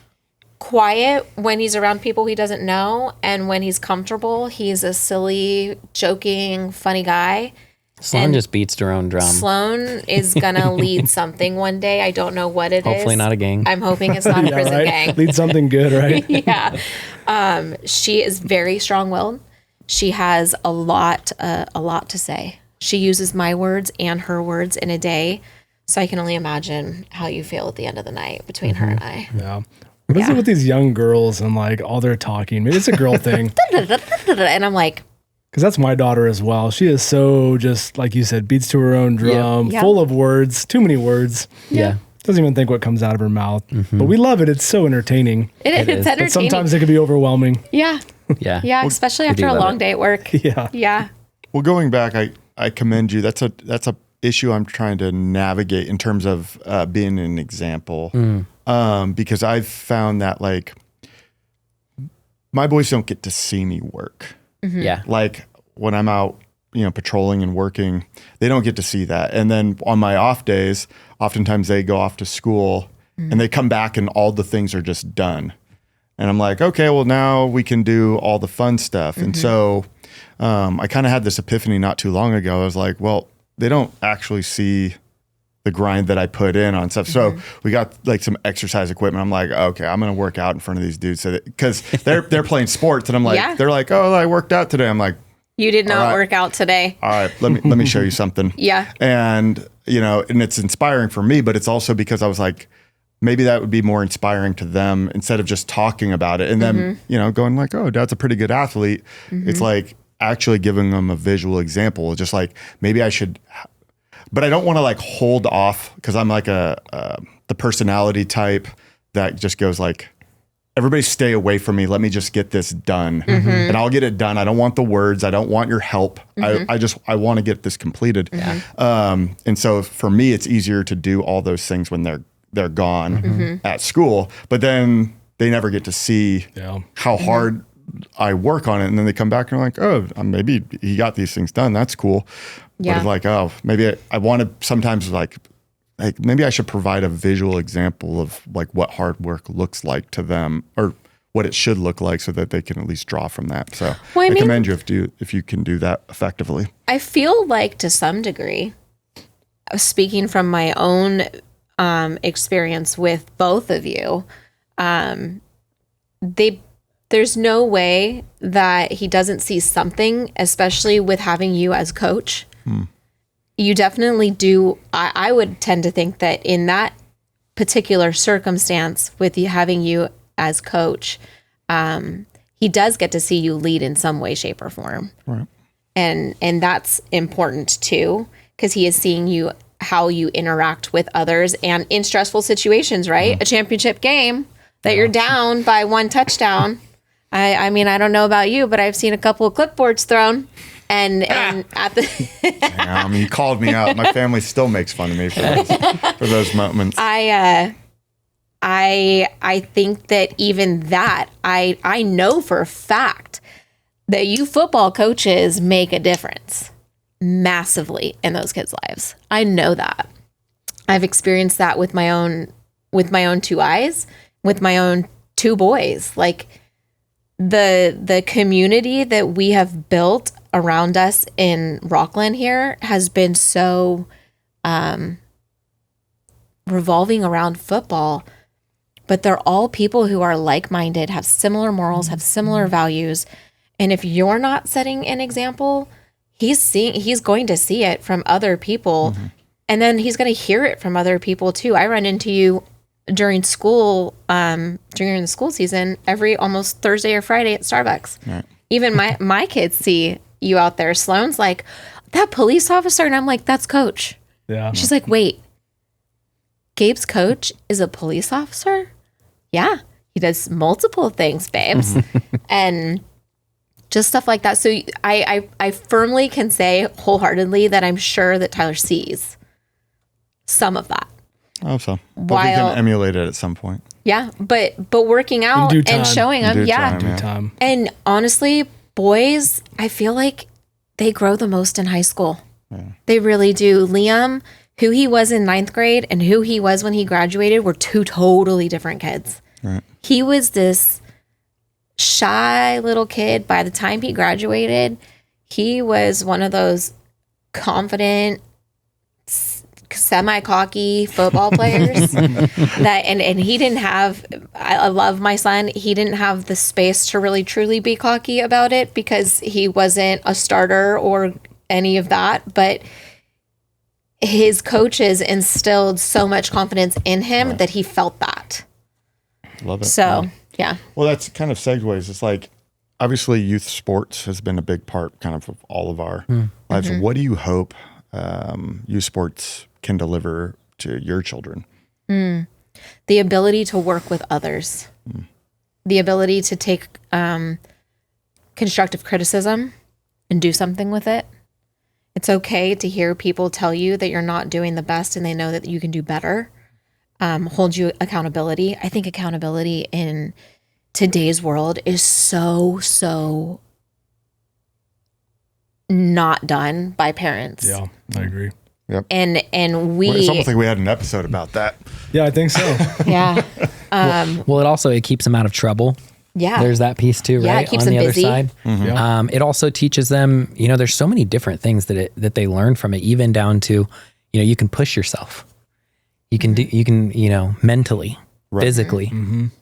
quiet when he's around people he doesn't know, and when he's comfortable, he's a silly, joking, funny guy. Sloan just beats her own drum. Sloan is gonna lead something one day. I don't know what it is. Hopefully not a gang. I'm hoping it's not a prison gang. Lead something good, right? Yeah. She is very strong-willed. She has a lot to say. She uses my words and her words in a day. So I can only imagine how you feel at the end of the night between her and I. Yeah. What is it with these young girls and like all their talking? Maybe it's a girl thing. And I'm like, because that's my daughter as well. She is so just, like you said, beats to her own drum, full of words, too many words. Yeah. Doesn't even think what comes out of her mouth. But we love it. It's so entertaining. it's entertaining. But sometimes it can be overwhelming. Yeah. Yeah. Yeah, especially after a long day at work. Yeah. Yeah. Well, going back, I commend you. That's a issue I'm trying to navigate in terms of being an example. Because I've found that like my boys don't get to see me work. Yeah. Like when I'm out, patrolling and working, they don't get to see that. And then on my off days, oftentimes they go off to school and they come back and all the things are just done. And I'm like, okay, well now we can do all the fun stuff. And so I kind of had this epiphany not too long ago. I was like, well, they don't actually see the grind that I put in on stuff. So we got like some exercise equipment. I'm like, okay, I'm going to work out in front of these dudes because they're playing sports. And I'm like, they're like, oh, I worked out today. I'm like, you did not work out today. All right, let me show you something. Yeah. And, and it's inspiring for me, but it's also because I was like, maybe that would be more inspiring to them instead of just talking about it. And then, going like, oh, Dad's a pretty good athlete. It's like actually giving them a visual example. Just like, maybe I should, but I don't want to like hold off because I'm like the personality type that just goes like, everybody stay away from me. Let me just get this done and I'll get it done. I don't want the words. I don't want your help. I want to get this completed. And so for me, it's easier to do all those things when they're gone at school, but then they never get to see how hard I work on it. And then they come back and are like, oh, maybe he got these things done. That's cool. But it's like, oh, maybe I want to sometimes like maybe I should provide a visual example of like what hard work looks like to them or what it should look like so that they can at least draw from that. So I commend you if you can do that effectively. I feel like to some degree, speaking from my own experience with both of you, there's no way that he doesn't see something, especially with having you as coach. You definitely do. I would tend to think that in that particular circumstance with you having you as coach, he does get to see you lead in some way, shape, or form. Right. And that's important too, because he is seeing you, how you interact with others and in stressful situations, right? A championship game that you're down by 1 touchdown. I mean, I don't know about you, but I've seen a couple of clipboards thrown and at the Damn, you called me out. My family still makes fun of me for those moments. I think that even that, I know for a fact that you football coaches make a difference massively in those kids' lives. I know that. I've experienced that with my own 2 eyes, with my own 2 boys. Like the community that we have built around us in Rockland here has been so revolving around football, but they're all people who are like-minded, have similar morals, have similar values. And if you're not setting an example, he's going to see it from other people. And then he's going to hear it from other people too. I run into you during school, during the school season, every almost Thursday or Friday at Starbucks. Right. Even my kids see you out there. Sloane's like, that police officer. And I'm like, that's Coach. Yeah. She's like, wait, Gabe's coach is a police officer? Yeah. He does multiple things, babes. And just stuff like that. So I firmly can say wholeheartedly that I'm sure that Tyler sees some of that. I hope so. But we can emulate it at some point. Yeah, but working out and showing them, Time. And honestly, boys, I feel like they grow the most in high school. Yeah. They really do. Liam, who he was in 9th grade and who he was when he graduated were 2 totally different kids. Right. He was this shy little kid. By the time he graduated, he was one of those confident, semi-cocky football players that and he didn't have, I love my son, he didn't have the space to really truly be cocky about it because he wasn't a starter or any of that, but his coaches instilled so much confidence in him that he felt that. Love it. So yeah. Well, that's kind of segues. It's like, obviously youth sports has been a big part kind of all of our lives. What do you hope youth sports can deliver to your children? The ability to work with others, the ability to take constructive criticism and do something with it. It's okay to hear people tell you that you're not doing the best and they know that you can do better. Hold you accountability. I think accountability in today's world is so not done by parents. Yeah, I agree. Yep. And it's almost like we had an episode about that. Yeah, I think so. Yeah. It keeps them out of trouble. Yeah. There's that piece too, right? Yeah, it keeps on them the busy. other side. Yeah. It also teaches them, there's so many different things that they learn from it, even down to, you can push yourself. You can mentally, physically,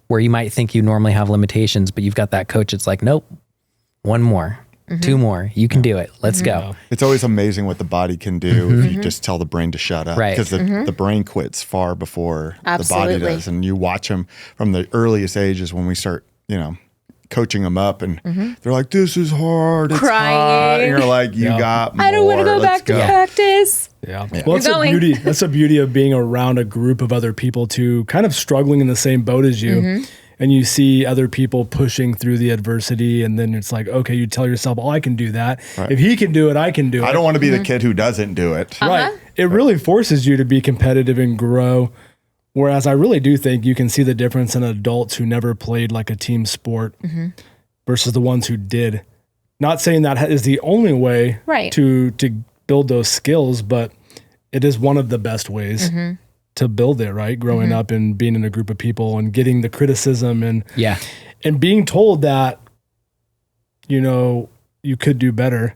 where you might think you normally have limitations, but you've got that coach. It's like, nope, 1 more, 2 more, you can do it. Let's go. It's always amazing what the body can do if you just tell the brain to shut up. Right. Because the brain quits far before Absolutely. the body does. And you watch them from the earliest ages when we start, coaching them up and they're like, this is hard. It's Crying. hard. And you're like, you got more. I don't want to go back to practice. Yeah. Well, that's the beauty of being around a group of other people too, kind of struggling in the same boat as you. And you see other people pushing through the adversity, and then it's like, okay, you tell yourself, I can do that. Right. If he can do it, I can do it. I don't want to be the kid who doesn't do it. Right. It really forces you to be competitive and grow. Whereas I really do think you can see the difference in adults who never played like a team sport versus the ones who did. Not saying that is the only way to build those skills, but it is one of the best ways to build it, right? Growing up and being in a group of people and getting the criticism and being told that, you could do better.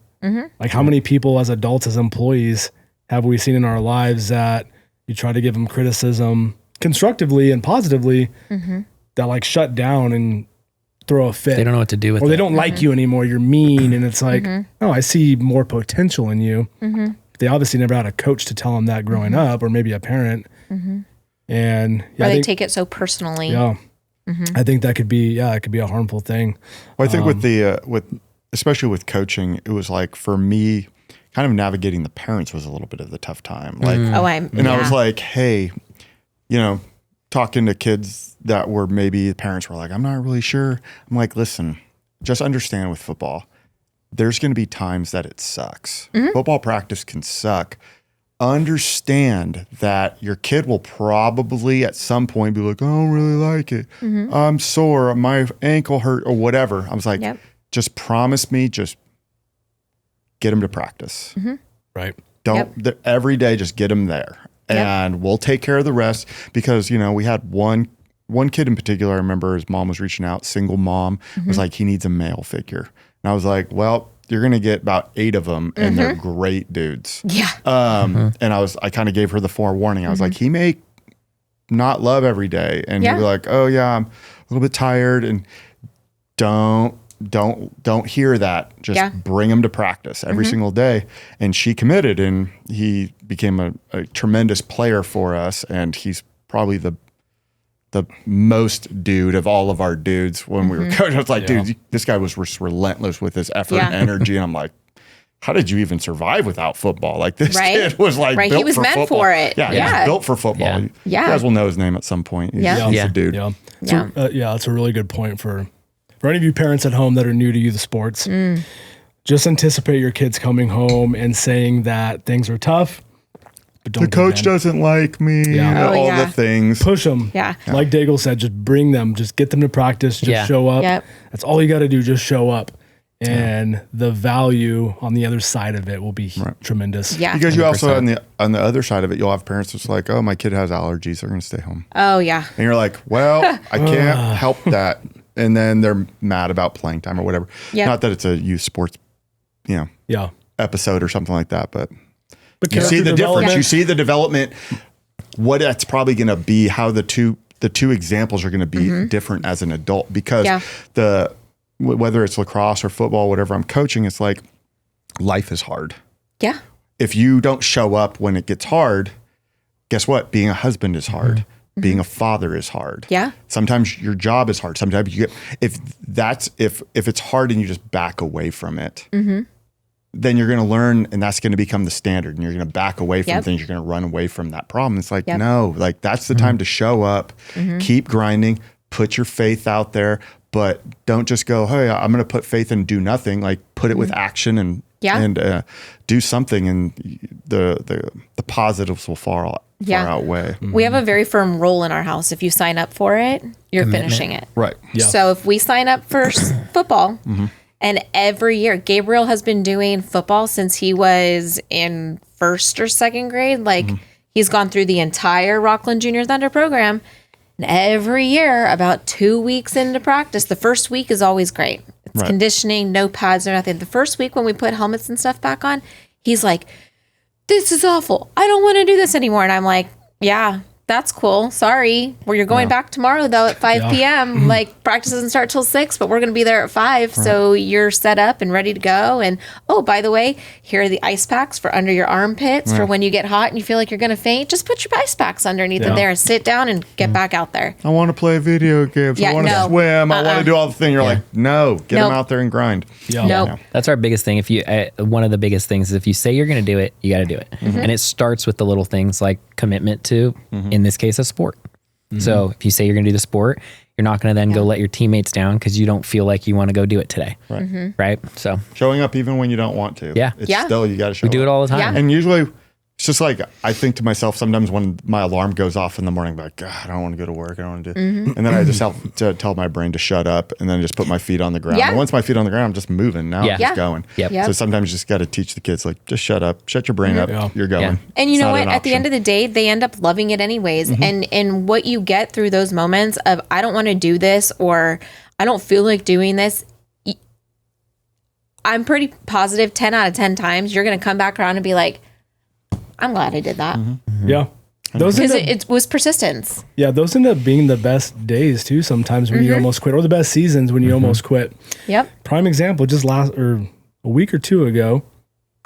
Like how many people as adults, as employees, have we seen in our lives that you try to give them criticism constructively and positively that like shut down and throw a fit. They don't know what to do with it. Or they don't like you anymore. You're mean. And it's like, no, I see more potential in you. They obviously never had a coach to tell them that growing up, or maybe a parent. And or they take it so personally. Yeah. I think that could be, it could be a harmful thing. Well, I think with especially with coaching, it was like for me, kind of navigating the parents was a little bit of the tough time. Like, I was like, hey, talking to kids that were maybe the parents were like, I'm not really sure. I'm like, listen, just understand with football, there's going to be times that it sucks. Football practice can suck. Understand that your kid will probably at some point be like, I don't really like it. I'm sore. My ankle hurt or whatever. I was like, just promise me, just get them to practice. Right. Every day, just get them there. And we'll take care of the rest because, we had one kid in particular. I remember his mom was reaching out, single mom, was like, he needs a male figure. And I was like, well, you're going to get about 8 of them and they're great dudes. Yeah. And I kind of gave her the forewarning. I was like, he may not love every day. And he'd be like, oh yeah, I'm a little bit tired, and don't hear that. Just bring him to practice every single day. And she committed, and he became a tremendous player for us. And he's probably the most dude of all of our dudes when we were coaching. I was like, dude, this guy was relentless with his effort and energy. And I'm like, how did you even survive without football? Like this kid was like built he was for meant football. for it. Yeah, he was built for football. You guys will know his name at some point. He's a dude. That's a really good point for any of you parents at home that are new to youth sports. Just anticipate your kids coming home and saying that things are tough. But don't the coach doesn't like me. All the things. Push them. Like Daigle said, just bring them. Just get them to practice. Just show up. That's all you got to do. Just show up. And the value on the other side of it will be tremendous. Yeah. Because you also, on the other side of it, you'll have parents that's like, oh, my kid has allergies. They're going to stay home. Oh, yeah. And you're like, well, I can't help that. And then they're mad about playing time or whatever. Not that it's a youth sports, episode or something like that, but you see the difference. You see the development, what that's probably going to be, how the two examples are going to be different as an adult, because whether it's lacrosse or football, whatever I'm coaching, it's like life is hard. Yeah. If you don't show up when it gets hard, guess what? Being a husband is hard. Being a father is hard. Yeah. Sometimes your job is hard. Sometimes you get, if it's hard and you just back away from it, then you're going to learn, and that's going to become the standard, and you're going to back away from things. You're going to run away from that problem. It's like, no, like that's the time to show up, keep grinding, put your faith out there, but don't just go, hey, I'm going to put faith and do nothing. Like put it with action and do something, and the positives will far outweigh. We have a very firm rule in our house. If you sign up for it, you're finishing it. Right. Yeah. So if we sign up for football, and every year, Gabriel has been doing football since he was in 1st or 2nd grade. Like he's gone through the entire Rockland Junior Thunder program. And every year, about 2 weeks into practice, the first week is always great. It's conditioning, no pads or nothing. The first week when we put helmets and stuff back on, he's like, this is awful. I don't want to do this anymore. And I'm like, yeah, that's cool. Sorry. Well, you're going back tomorrow, though, at 5 p.m. Like, practice doesn't start till 6, but we're going to be there at 5. So you're set up and ready to go. And, oh, by the way, here are the ice packs for under your armpits for when you get hot and you feel like you're going to faint. Just put your ice packs underneath it there and sit down and get back out there. I want to play video games. I want to swim. I want to do all the things. You're like, no, get them out there and grind. That's our biggest thing. If you, one of the biggest things is if you say you're going to do it, you got to do it. And it starts with the little things like commitment to, in this case, a sport. So if you say you're going to do the sport, you're not going to then go let your teammates down because you don't feel like you want to go do it today. Right. So showing up even when you don't want to. It's still, you got to show up. We do it all the time. And usually it's just like, I think to myself sometimes when my alarm goes off in the morning, I'm like, God, I don't want to go to work. I don't want to do And then I just have to tell my brain to shut up and then just put my feet on the ground. And once my feet on the ground, I'm just moving. Now I'm just going. So sometimes you just got to teach the kids, like, just shut up, shut your brain up. You're going. And you know what? At the end of the day, they end up loving it anyways. And what you get through those moments of, I don't want to do this, or I don't feel like doing this, I'm pretty positive 10 out of 10 times you're going to come back around and be like, I'm glad I did that. Yeah. Because it was persistence. Yeah, those end up being the best days too sometimes when you almost quit, or the best seasons when you almost quit. Prime example, just a week or two ago,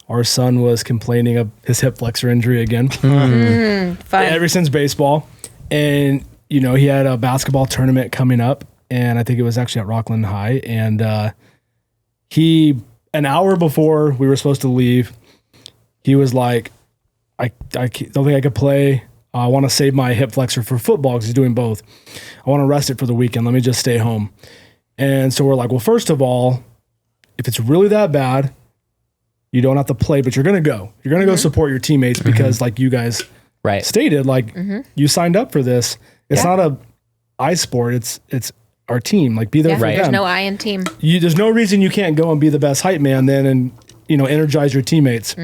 our son was complaining of his hip flexor injury again. Ever since baseball. And, you know, he had a basketball tournament coming up, and I think it was actually at Rockland High, and an hour before we were supposed to leave, he was like, I don't think I could play. I want to save my hip flexor for football because he's doing both. I want to rest it for the weekend. Let me just stay home. And so we're like, well, first of all, if it's really that bad, you don't have to play, but you're going to go. You're going to go support your teammates because like you guys stated, like you signed up for this. It's not a I sport. It's our team. Like be there for them. There's no I in team. There's no reason you can't go and be the best hype man then and, energize your teammates.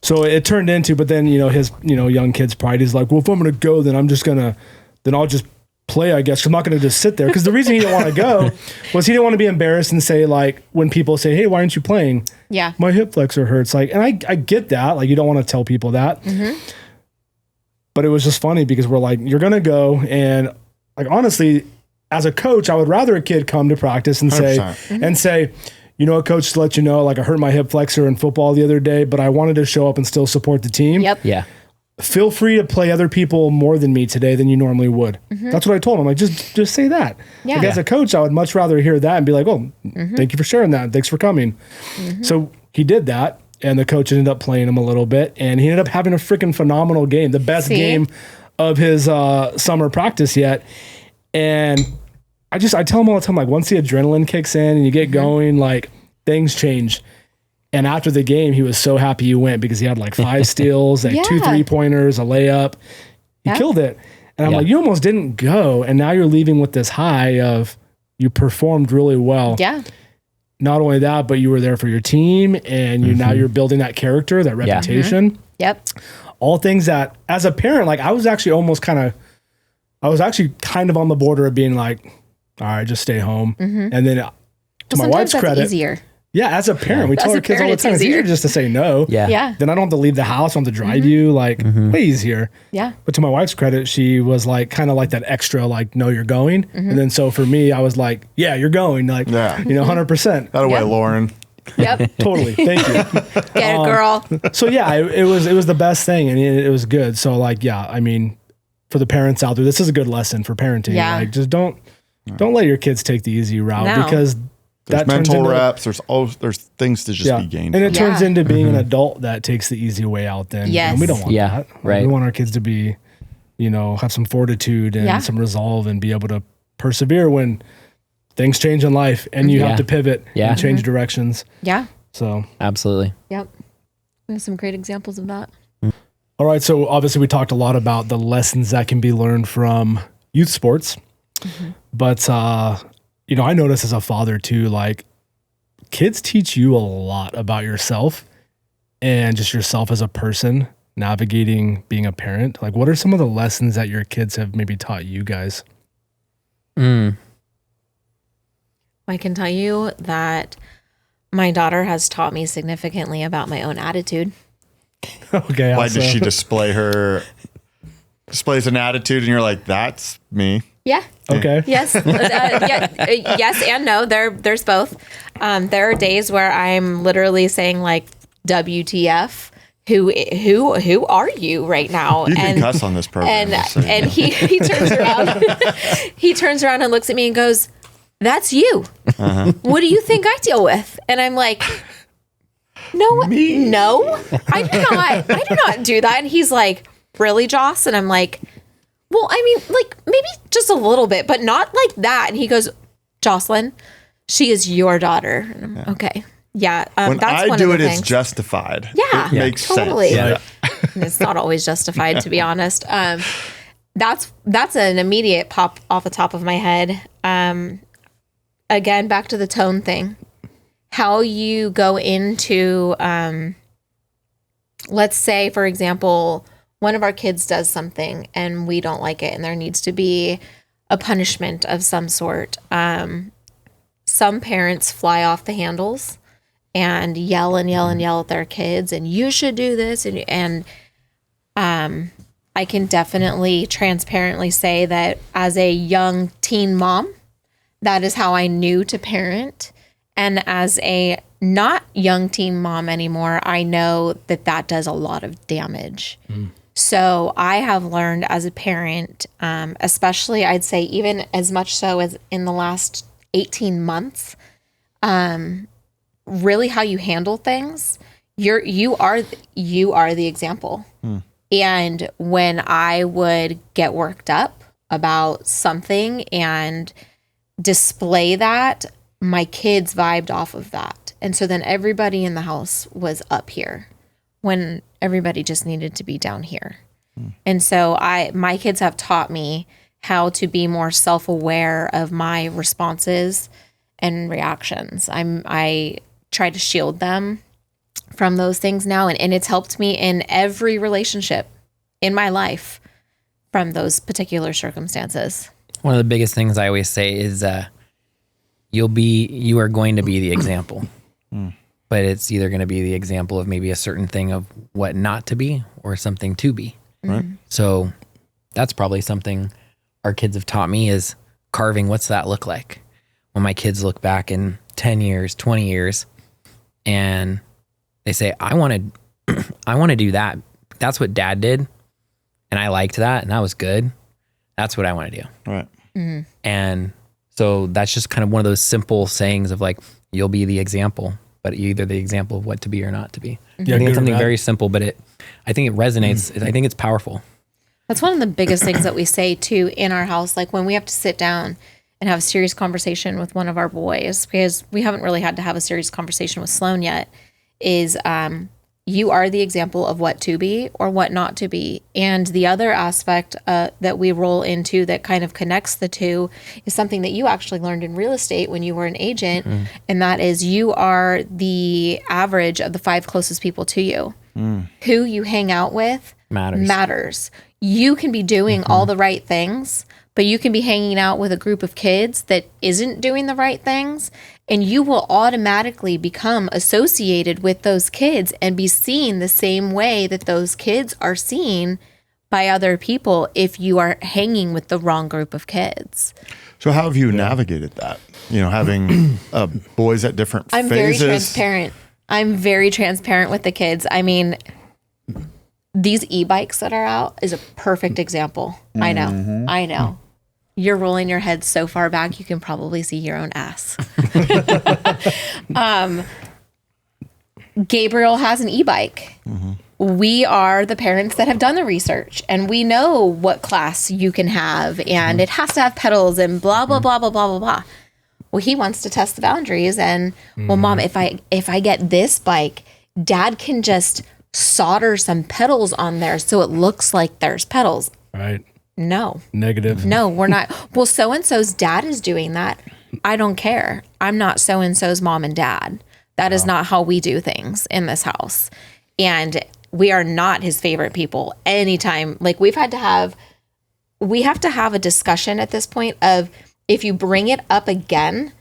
So it turned into, but then, his, young kid's pride is like, well, if I'm going to go, then I'll just play, I guess. I'm not going to just sit there. Because the reason he didn't want to go was he didn't want to be embarrassed and say, like, when people say, hey, why aren't you playing? Yeah. My hip flexor hurts. Like, and I get that. Like, you don't want to tell people that. But it was just funny because we're like, you're going to go. And like, honestly, as a coach, I would rather a kid come to practice and say, you know what, coach, to let you know, like I hurt my hip flexor in football the other day, but I wanted to show up and still support the team. Yep. Yeah. Feel free to play other people more than me today than you normally would. That's what I told him. Like, just say that. Yeah. Like, as a coach, I would much rather hear that and be like, oh, thank you for sharing that. Thanks for coming. So he did that. And the coach ended up playing him a little bit. And he ended up having a freaking phenomenal game. The best game of his summer practice yet. And I tell him all the time, like, once the adrenaline kicks in and you get going, like, things change. And after the game, he was so happy you went because he had like 5 steals, like 2 3-pointers, a layup. He killed it. And I'm like, you almost didn't go. And now you're leaving with this high of you performed really well. Yeah. Not only that, but you were there for your team and now you're building that character, that reputation. Yep. All things that as a parent, like I was actually kind of on the border of being like, all right, just stay home. And then to my wife's credit, easier. Yeah, as a parent, we tell our kids all the time, it's easier just to say no. Yeah. Then I don't have to leave the house, I don't have to drive you, like way easier. Yeah. But to my wife's credit, she was like kind of like that extra, like, no, you're going. And then so for me, I was like, yeah, you're going, like, 100%. That way, Lauren. Yep. Totally. Thank you. Get it, girl. So yeah, it was the best thing and it was good. So like, yeah, I mean, for the parents out there, this is a good lesson for parenting. Yeah. Like just don't let your kids take the easy route because there's mental reps. There's things to just be gained. And it turns into being an adult that takes the easy way out then. Yes. And we don't want that. Right. We want our kids to be, have some fortitude and some resolve and be able to persevere when things change in life and you have to pivot and change directions. Yeah. So absolutely. Yep. We have some great examples of that. All right. So obviously we talked a lot about the lessons that can be learned from youth sports, but, I notice as a father too, like kids teach you a lot about yourself and just yourself as a person navigating being a parent. Like what are some of the lessons that your kids have maybe taught you guys? I can tell you that my daughter has taught me significantly about my own attitude. Okay. Why does she displays an attitude and you're like, that's me? Yeah. Okay. Yes. Yes and no. There's both. There are days where I'm literally saying like, WTF? Who are you right now? You can cuss on this program. And he turns around. He turns around and looks at me and goes, "That's you. What do you think I deal with?" And I'm like, No, I do not do that. And he's like, "Really, Joss?" And I'm like, well, I mean, like maybe just a little bit, but not like that. And he goes, "Jocelyn, she is your daughter." And I'm, okay. Yeah. When that's I one do of the it, things. it's justified. Yeah. It makes totally. sense. Yeah. It's not always justified, to be honest. That's an immediate pop off the top of my head. Again, back to the tone thing. How you go into, let's say, for example, one of our kids does something and we don't like it and there needs to be a punishment of some sort. Some parents fly off the handles and yell at their kids and you should do this. And I can definitely transparently say that as a young teen mom, that is how I knew to parent. And as a not young teen mom anymore, I know that does a lot of damage. So I have learned as a parent, especially I'd say even as much so as in the last 18 months, really how you handle things. You are the example. And when I would get worked up about something and display that, my kids vibed off of that. And so then everybody in the house was up here when everybody just needed to be down here. And so my kids have taught me how to be more self-aware of my responses and reactions. I try to shield them from those things now. And it's helped me in every relationship in my life from those particular circumstances. One of the biggest things I always say is you are going to be the example. But it's either going to be the example of maybe a certain thing of what not to be or something to be. Right. So that's probably something our kids have taught me is carving. What's that look like? When my kids look back in 10 years, 20 years, and they say, I want to do that. That's what dad did. And I liked that. And that was good. That's what I want to do. Right. And so that's just kind of one of those simple sayings of like, you'll be the example, but you're either the example of what to be or not to be. Yeah, I think good it's or something bad. very simple, but I think it resonates. I think it's powerful. That's one of the biggest things that we say too in our house. Like when we have to sit down and have a serious conversation with one of our boys, because we haven't really had to have a serious conversation with Sloan yet, is you are the example of what to be or what not to be. And the other aspect that we roll into that kind of connects the two is something that you actually learned in real estate when you were an agent. And that is you are the average of the 5 closest people to you. Who you hang out with matters. You can be doing all the right things, but you can be hanging out with a group of kids that isn't doing the right things, and you will automatically become associated with those kids and be seen the same way that those kids are seen by other people if you are hanging with the wrong group of kids. So how have you navigated that? You know, having boys at different I'm phases. very transparent. I'm very transparent with the kids. I mean, these e-bikes that are out is a perfect example. I know. You're rolling your head so far back, you can probably see your own ass. Gabriel has an e-bike. We are the parents that have done the research, and we know what class you can have, and it has to have pedals and blah, blah, blah, blah, blah, blah, blah. Well, he wants to test the boundaries, and well, Mom, if I get this bike, Dad can just solder some pedals on there so it looks like there's pedals. Right. No. Negative. No, we're not. Well, so-and-so's dad is doing that. I don't care. I'm not so-and-so's mom and dad. That is not how we do things in this house. And we are not his favorite people anytime. Like we have to have a discussion at this point of if you bring it up again,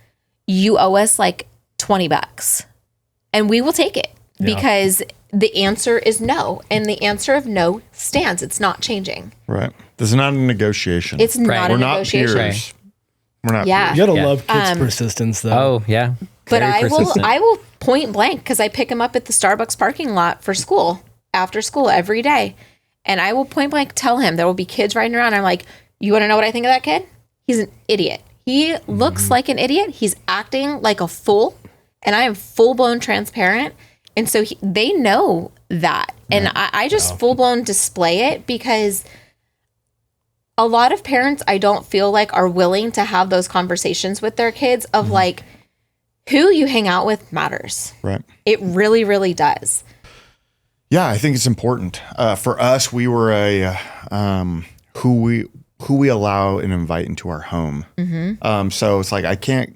you owe us like $20 and we will take it because the answer is no. And the answer of no stands. It's not changing. Right. This is not a negotiation. It's not a We're not negotiation. peers. We're not Yeah. peers. You gotta love kids' persistence, though. Oh yeah. But Very persistent. I will point blank because I pick him up at the Starbucks parking lot for school, after school every day. And I will point blank tell him there will be kids riding around. I'm like, you want to know what I think of that kid? He's an idiot. He looks like an idiot. He's acting like a fool. And I am full blown transparent. And so they know that. And I just full blown display it because a lot of parents, I don't feel like are willing to have those conversations with their kids of like, who you hang out with matters. Right. It really, really does. Yeah, I think it's important. For us, we were a who we allow and invite into our home. So it's like I can't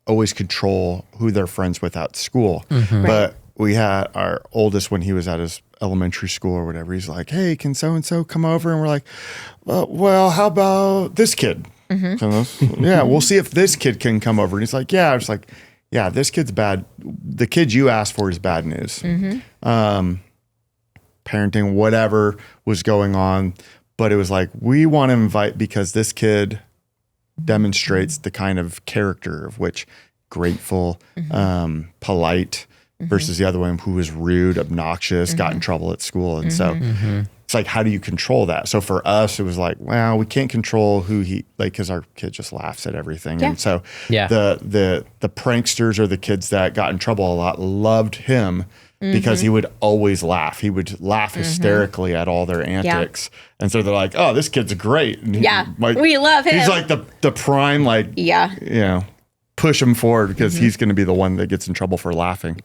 always control who they're friends with at school. But we had our oldest when he was at his elementary school or whatever. He's like, "Hey, can so and so come over?" And we're like, "Well, how about this kid?" So, yeah, we'll see if this kid can come over. And he's like, "Yeah." I was like, "Yeah, this kid's bad. The kid you asked for is bad news." Parenting, whatever was going on. But it was like, we want to invite because this kid demonstrates the kind of character of which grateful, polite versus the other one who was rude, obnoxious, got in trouble at school. And so it's like, how do you control that? So for us, it was like, well, we can't control who he, like, because our kid just laughs at everything. And so the pranksters or the kids that got in trouble a lot loved him because he would always laugh. He would laugh hysterically at all their antics. And so they're like, oh, this kid's great. And we love him. He's like the prime, like, you know, push him forward because he's going to be the one that gets in trouble for laughing,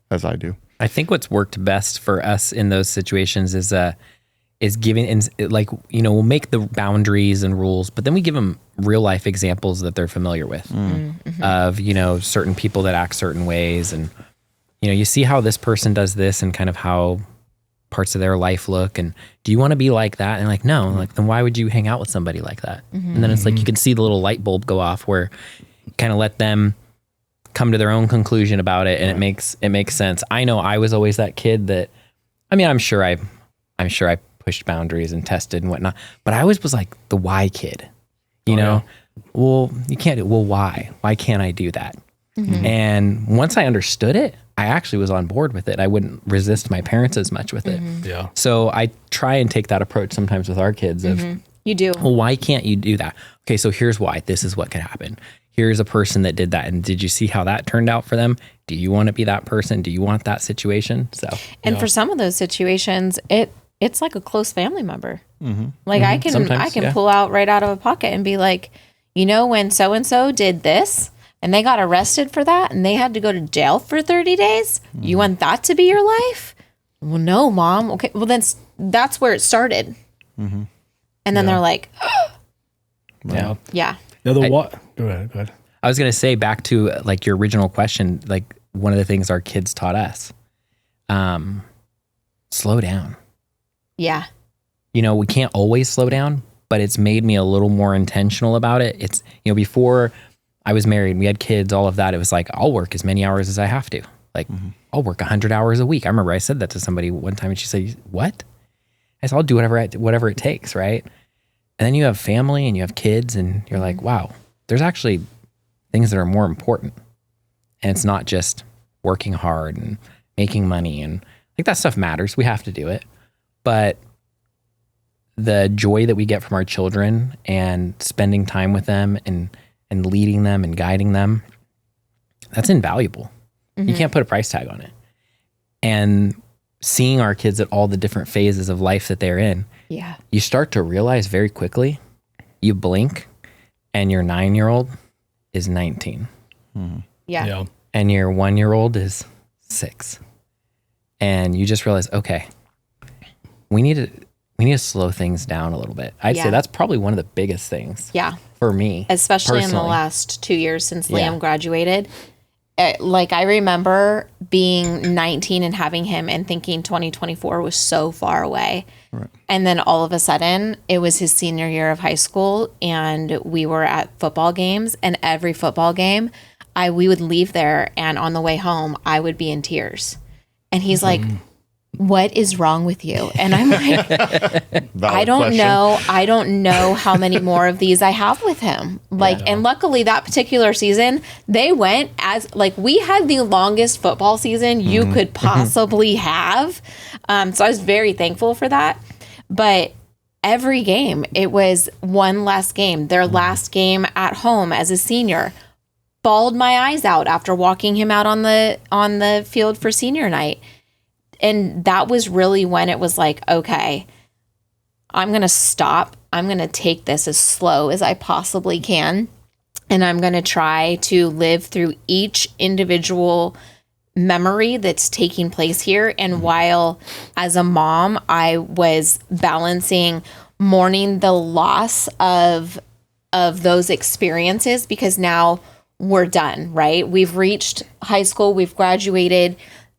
as I do. I think what's worked best for us in those situations is giving, and like, you know, we'll make the boundaries and rules, but then we give them real life examples that they're familiar with of, you know, certain people that act certain ways. And, you know, you see how this person does this and kind of how parts of their life look. And do you want to be like that? And like, no, like, then why would you hang out with somebody like that? And then it's like, you can see the little light bulb go off where you kind of let them come to their own conclusion about it. And it makes sense. I know I was always that kid that, I mean, I'm sure I pushed boundaries and tested and whatnot, but I always was like the why kid, you know? Well, you can't do, well, why can't I do that? And once I understood it, I actually was on board with it. I wouldn't resist my parents as much with it. Yeah. So I try and take that approach sometimes with our kids of, you do. well, why can't you do that? Okay, so here's why. This is what could happen. Here's a person that did that. And did you see how that turned out for them? Do you want to be that person? Do you want that situation? So, and for some of those situations, it's like a close family member. Like I can pull out right out of a pocket and be like, you know, when so-and-so did this and they got arrested for that and they had to go to jail for 30 days, you want that to be your life? Well, no, Mom. Okay. Well, then that's where it started. And then they're like, yeah. What? Go ahead. I was going to say, back to like your original question, like one of the things our kids taught us, slow down. Yeah. You know, we can't always slow down, but it's made me a little more intentional about it. It's, you know, before I was married, we had kids, all of that. It was like, I'll work as many hours as I have to. Like, I'll work 100 hours a week. I remember I said that to somebody one time and she said, what? I said, I'll do whatever it takes, right? And then you have family and you have kids and you're like, wow, there's actually things that are more important. And it's not just working hard and making money. And like that stuff matters. We have to do it. But the joy that we get from our children and spending time with them and leading them and guiding them, that's invaluable. You can't put a price tag on it. And seeing our kids at all the different phases of life that they're in, you start to realize very quickly, you blink and your 9-year-old is 19. Yeah. And your 1-year-old is 6. And you just realize, okay, we need to slow things down a little bit. I'd say that's probably one of the biggest things. For me, especially personally. in the last 2 years since Liam graduated. Like I remember being 19 and having him and thinking 2024 was so far away. Right. And then all of a sudden it was his senior year of high school and we were at football games, and every football game we would leave there and on the way home I would be in tears. And he's like, what is wrong with you? And I'm like, I don't know how many more of these I have with him. Like, and luckily that particular season, they went as like, we had the longest football season you could possibly have. So I was very thankful for that. But every game, it was one less game. Their last game at home as a senior, bawled my eyes out after walking him out on the field for senior night. And that was really when it was like, okay, I'm going to stop. I'm going to take this as slow as I possibly can. And I'm going to try to live through each individual memory that's taking place here. And while as a mom, I was balancing mourning the loss of those experiences, because now we're done, right? We've reached high school. We've graduated.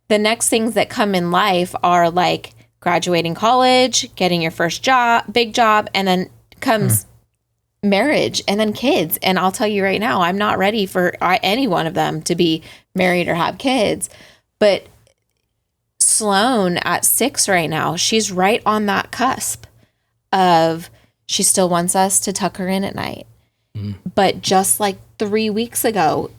The next things that come in life are like graduating college, getting your first job, big job, and then comes marriage and then kids. And I'll tell you right now, I'm not ready for any one of them to be married or have kids. But Sloan at 6 right now, she's right on that cusp of she still wants us to tuck her in at night. But just like 3 weeks ago,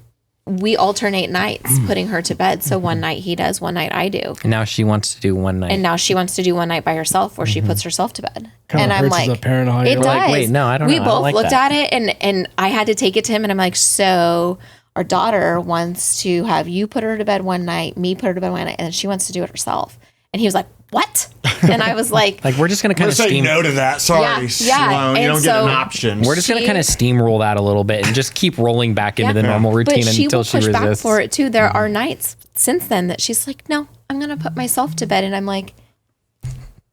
we alternate nights putting her to bed. So one night he does, one night I do. And now she wants to do one night. And now she wants to do one night by herself, where she puts herself to bed. Kind And of I'm hurts like, as a parent. How it you're does. like, wait, no, I don't We know. I don't both like looked that. at it, and I had to take it to him, and I'm like, so our daughter wants to have you put her to bed one night, me put her to bed one night, and then she wants to do it herself. And he was like, what? And I was like, Like, we're just going to kind Let's of say steam. no to that. Sorry, Yeah, Sloan. You and don't get so an option. We're just going to kind of steamroll that a little bit and just keep rolling back into the normal routine but she until will she push back resists. for it too. There are nights since then that she's like, no, I'm going to put myself to bed. And I'm like,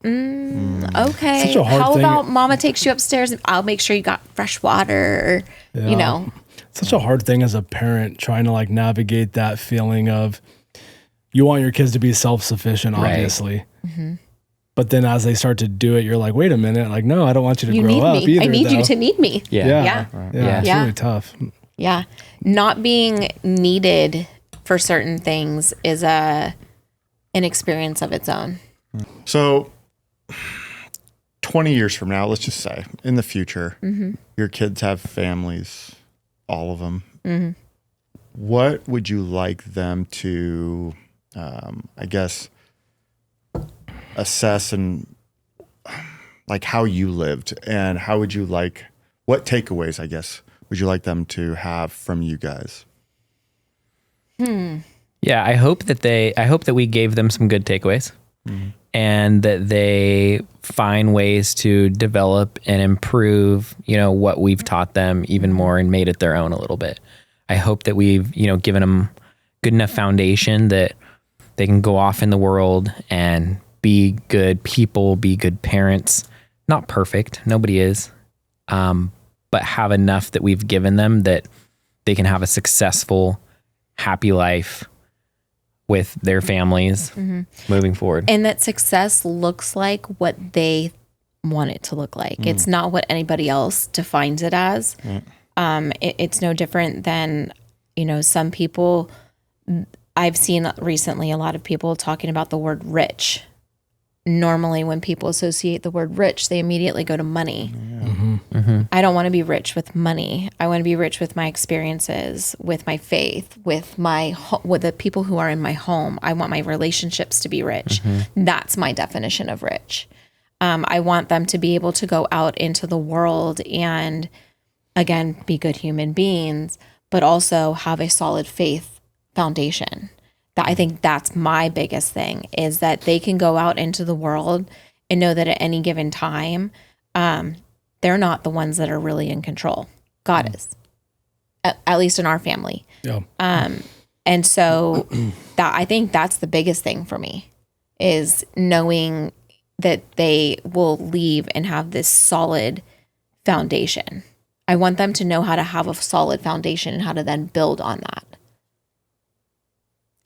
okay. Such a hard How thing. about mama takes you upstairs and I'll make sure you got fresh water, you know? Such a hard thing as a parent trying to like navigate that feeling of you want your kids to be self-sufficient, Right. obviously. But then as they start to do it, you're like, wait a minute. Like, no, I don't want you to You grow need up me. either. I need you though. to need me. Yeah. Yeah. It's Yeah. really tough. Yeah. Not being needed for certain things is an experience of its own. So 20 years from now, let's just say in the future, your kids have families, all of them. What would you like them to, I guess, assess and like how you lived, and how would you like, what takeaways, I guess, would you like them to have from you guys? Yeah, I hope that we gave them some good takeaways and that they find ways to develop and improve, what we've taught them even more and made it their own a little bit. I hope that we've, given them good enough foundation that they can go off in the world and be good people, be good parents. Not perfect, nobody is, but have enough that we've given them that they can have a successful, happy life with their families moving forward. And that success looks like what they want it to look like. It's not what anybody else defines it as. It's no different than, some people. I've seen recently a lot of people talking about the word rich. Normally when people associate the word rich, they immediately go to money. I don't want to be rich with money. I want to be rich with my experiences, with my faith, with with the people who are in my home. I want my relationships to be rich. That's my definition of rich. I want them to be able to go out into the world and, again, be good human beings, but also have a solid faith foundation. I think that's my biggest thing, is that they can go out into the world and know that at any given time, they're not the ones that are really in control. God is, at least in our family. Yeah. And so I think that's the biggest thing for me, is knowing that they will leave and have this solid foundation. I want them to know how to have a solid foundation and how to then build on that.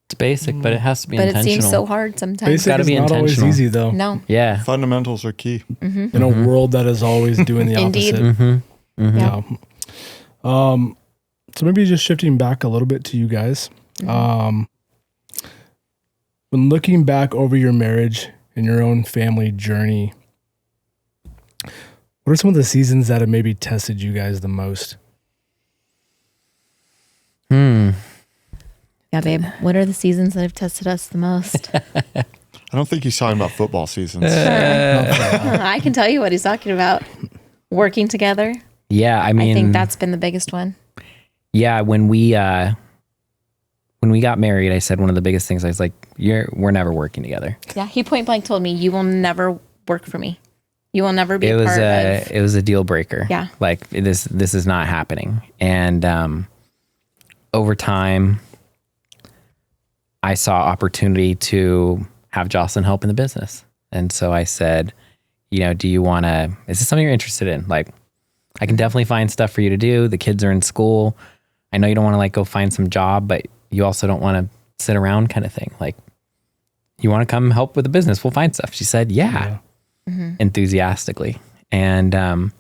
It's basic, but it has to be But it intentional. seems so hard sometimes. Basic gotta is be not always intentional. easy though. No. Yeah. Fundamentals are key. In a world that is always doing the Indeed. opposite. Yeah. So maybe just shifting back a little bit to you guys. When looking back over your marriage and your own family journey, what are some of the seasons that have maybe tested you guys the most? Yeah, babe. What are the seasons that have tested us the most? I don't think he's talking about football seasons. I can tell you what he's talking about. Working together. Yeah, I mean, I think that's been the biggest one. yeah, when we got married, I said one of the biggest things, I was like, we're never working together. Yeah, he point blank told me, you will never work for me. You will never be It a was part of. it was a deal breaker. Yeah. Like this is not happening. And over time I saw opportunity to have Jocelyn help in the business. And so I said, is this something you're interested in? Like, I can definitely find stuff for you to do. The kids are in school. I know you don't want to like go find some job, but you also don't want to sit around kind of thing. Like, you want to come help with the business? We'll find stuff. She said, yeah. Enthusiastically. And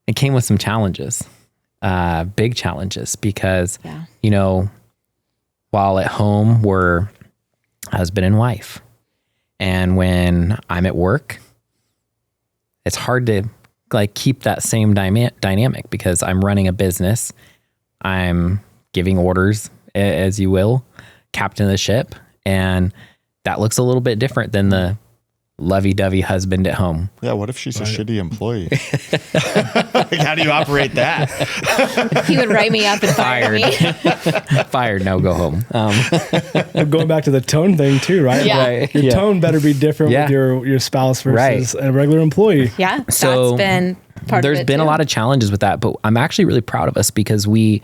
it came with some challenges, big challenges, because, while at home we're husband and wife. And when I'm at work, it's hard to like keep that same dynamic because I'm running a business. I'm giving orders, as you will, captain of the ship. And that looks a little bit different than the lovey-dovey husband at home. Yeah, what if she's a shitty employee? Like, how do you operate that? He would write me up and fire me. Fired, no, go home. Going back to the tone thing too, right? Yeah. Right, Your yeah. tone better be different Yeah. with your spouse versus Right. a regular employee. Yeah, So that's been part of it. There's been a lot of challenges with that, but I'm actually really proud of us because we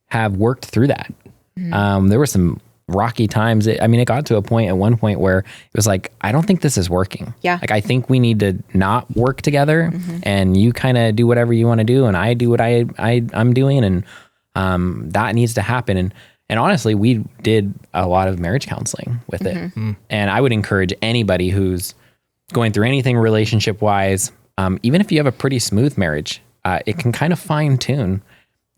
have worked through that. There were some rocky times. It got to a point at one point where it was like, I don't think this is working. Yeah. Like, I think we need to not work together and you kind of do whatever you want to do and I do what I'm doing. And that needs to happen. And honestly, we did a lot of marriage counseling with it. And I would encourage anybody who's going through anything relationship wise, even if you have a pretty smooth marriage, it can kind of fine tune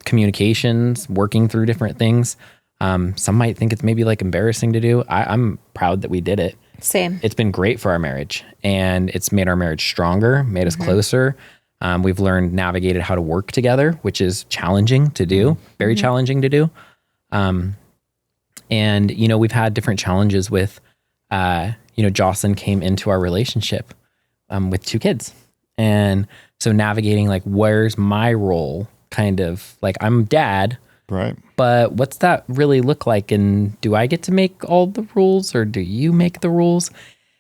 communications, working through different things. Some might think it's maybe like embarrassing to do. I'm proud that we did it. Same. It's been great for our marriage and it's made our marriage stronger, made us closer. We've learned, navigated how to work together, which is challenging to do, very challenging to do. And, we've had different challenges with, Jocelyn came into our relationship with 2 kids. And so navigating like, where's my role? Kind of like, I'm dad, Right. but what's that really look like? And do I get to make all the rules or do you make the rules?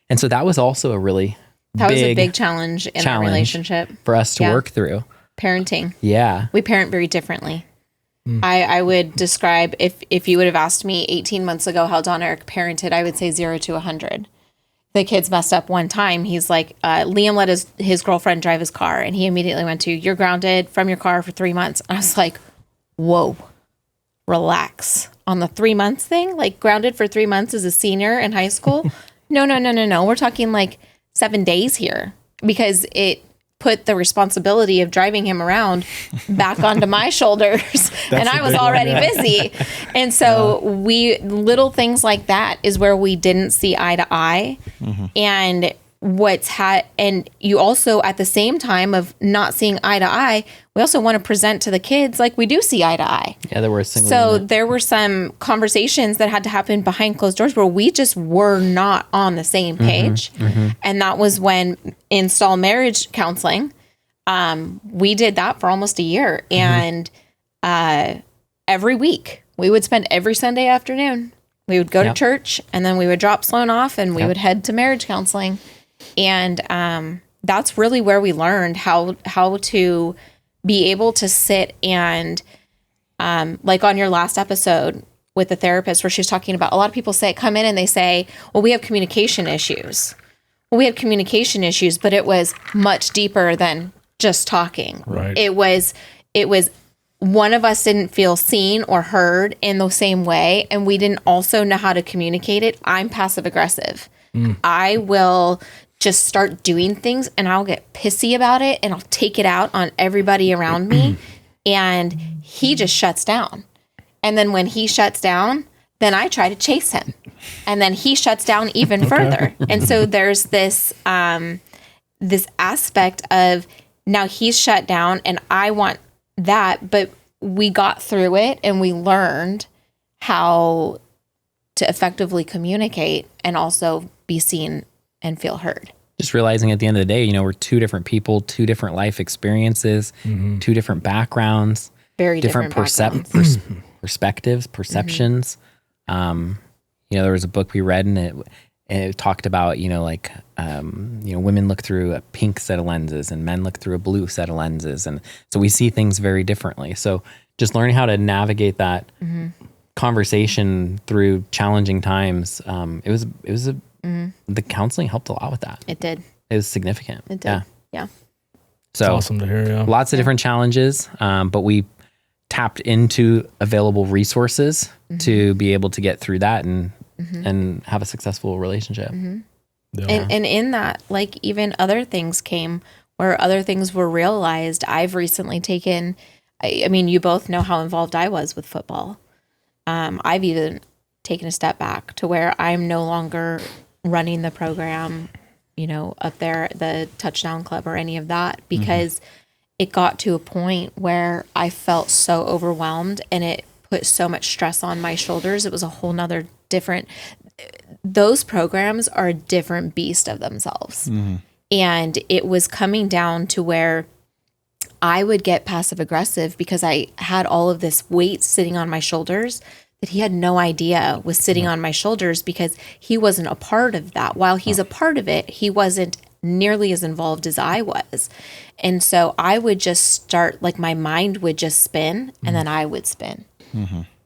And so that was also a really That was a big challenge in our relationship. for us to work through. Parenting. Yeah. We parent very differently. I would describe, if you would have asked me 18 months ago how Don Erik parented, I would say 0 to 100. The kids messed up one time. He's like, Liam let his girlfriend drive his car and he immediately went to, you're grounded from your car for 3 months. I was like, whoa, relax. On the 3 months thing, like grounded for 3 months as a senior in high school. No. We're talking like 7 days here because it put the responsibility of driving him around back onto my shoulders and I was already busy. And so little things like that is where we didn't see eye to eye. And and you also, at the same time of not seeing eye to eye, we also want to present to the kids like we do see eye to eye. Yeah, there were a single So unit. there were some conversations that had to happen behind closed doors where we just were not on the same page. And that was when install marriage counseling, we did that for almost a year. And every week we would spend every Sunday afternoon, we would go to church and then we would drop Sloan off and we would head to marriage counseling. And that's really where we learned how to be able to sit and like on your last episode with the therapist where she was talking about, a lot of people come in and they say, well, we have communication issues. Well, we had communication issues, but it was much deeper than just talking. Right. It was one of us didn't feel seen or heard in the same way. And we didn't also know how to communicate it. I'm passive aggressive. I will just start doing things and I'll get pissy about it and I'll take it out on everybody around me. And he just shuts down. And then when he shuts down, then I try to chase him. And then he shuts down even further. And so there's this this aspect of now he's shut down and I want that, but we got through it and we learned how to effectively communicate and also be seen and feel heard. Just realizing at the end of the day, we're 2 different people, 2 different life experiences, 2 different backgrounds, Very different perspectives, perceptions. There was a book we read and it talked about, women look through a pink set of lenses and men look through a blue set of lenses. And so we see things very differently. So just learning how to navigate that conversation through challenging times. The counseling helped a lot with that. It did. It was significant. It did. Yeah. So It's awesome to hear. Yeah. lots of different challenges, but we tapped into available resources to be able to get through that and have a successful relationship. Yeah. And in that, like even other things came where other things were realized. I've recently taken, I mean, you both know how involved I was with football. I've even taken a step back to where I'm no longer running the program, up there at the touchdown club or any of that, because it got to a point where I felt so overwhelmed and it put so much stress on my shoulders. It was a whole nother different, those programs are a different beast of themselves. And it was coming down to where I would get passive aggressive because I had all of this weight sitting on my shoulders that he had no idea was sitting on my shoulders because he wasn't a part of that. While he's a part of it, he wasn't nearly as involved as I was. And so I would just start, like my mind would just spin and then I would spin.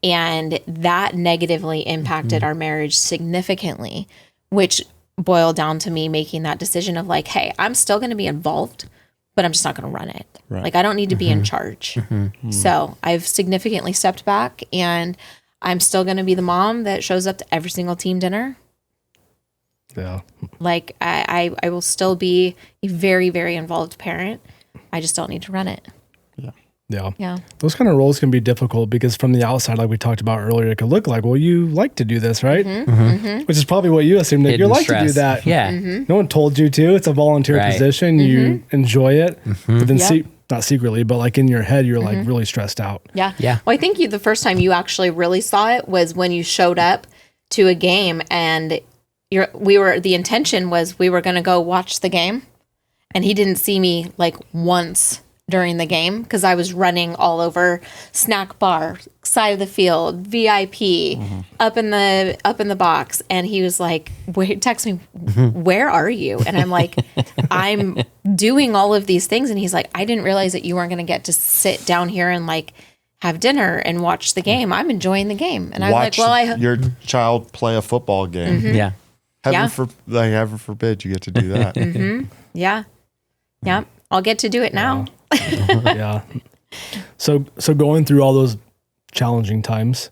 And that negatively impacted our marriage significantly, which boiled down to me making that decision of like, hey, I'm still going to be involved, but I'm just not going to run it. Like, I don't need to be in charge. So I've significantly stepped back, and I'm still going to be the mom that shows up to every single team dinner. Yeah. Like, I will still be a very, very involved parent. I just don't need to run it. Yeah. Those kind of roles can be difficult because from the outside, like we talked about earlier, it could look like, well, you like to do this, right? Which is probably what you assume, that you like to do that. Yeah. No one told you to. It's a volunteer position. You enjoy it. But then not secretly, but like in your head, you're like really stressed out. Yeah. Yeah. Well, I think the first time you actually really saw it was when you showed up to a game, and the intention was we were going to go watch the game, and he didn't see me like once during the game because I was running all over snack bar, side of the field, VIP, up in the box, and he was like, text me, where are you? And I'm like, I'm doing all of these things, and he's like, I didn't realize that you weren't going to get to sit down here and like have dinner and watch the game. I'm enjoying the game. And I'm like, well, your child play a football game. Yeah. Heaven forbid you get to do that. Yeah. I'll get to do it now. Yeah. So going through all those challenging times,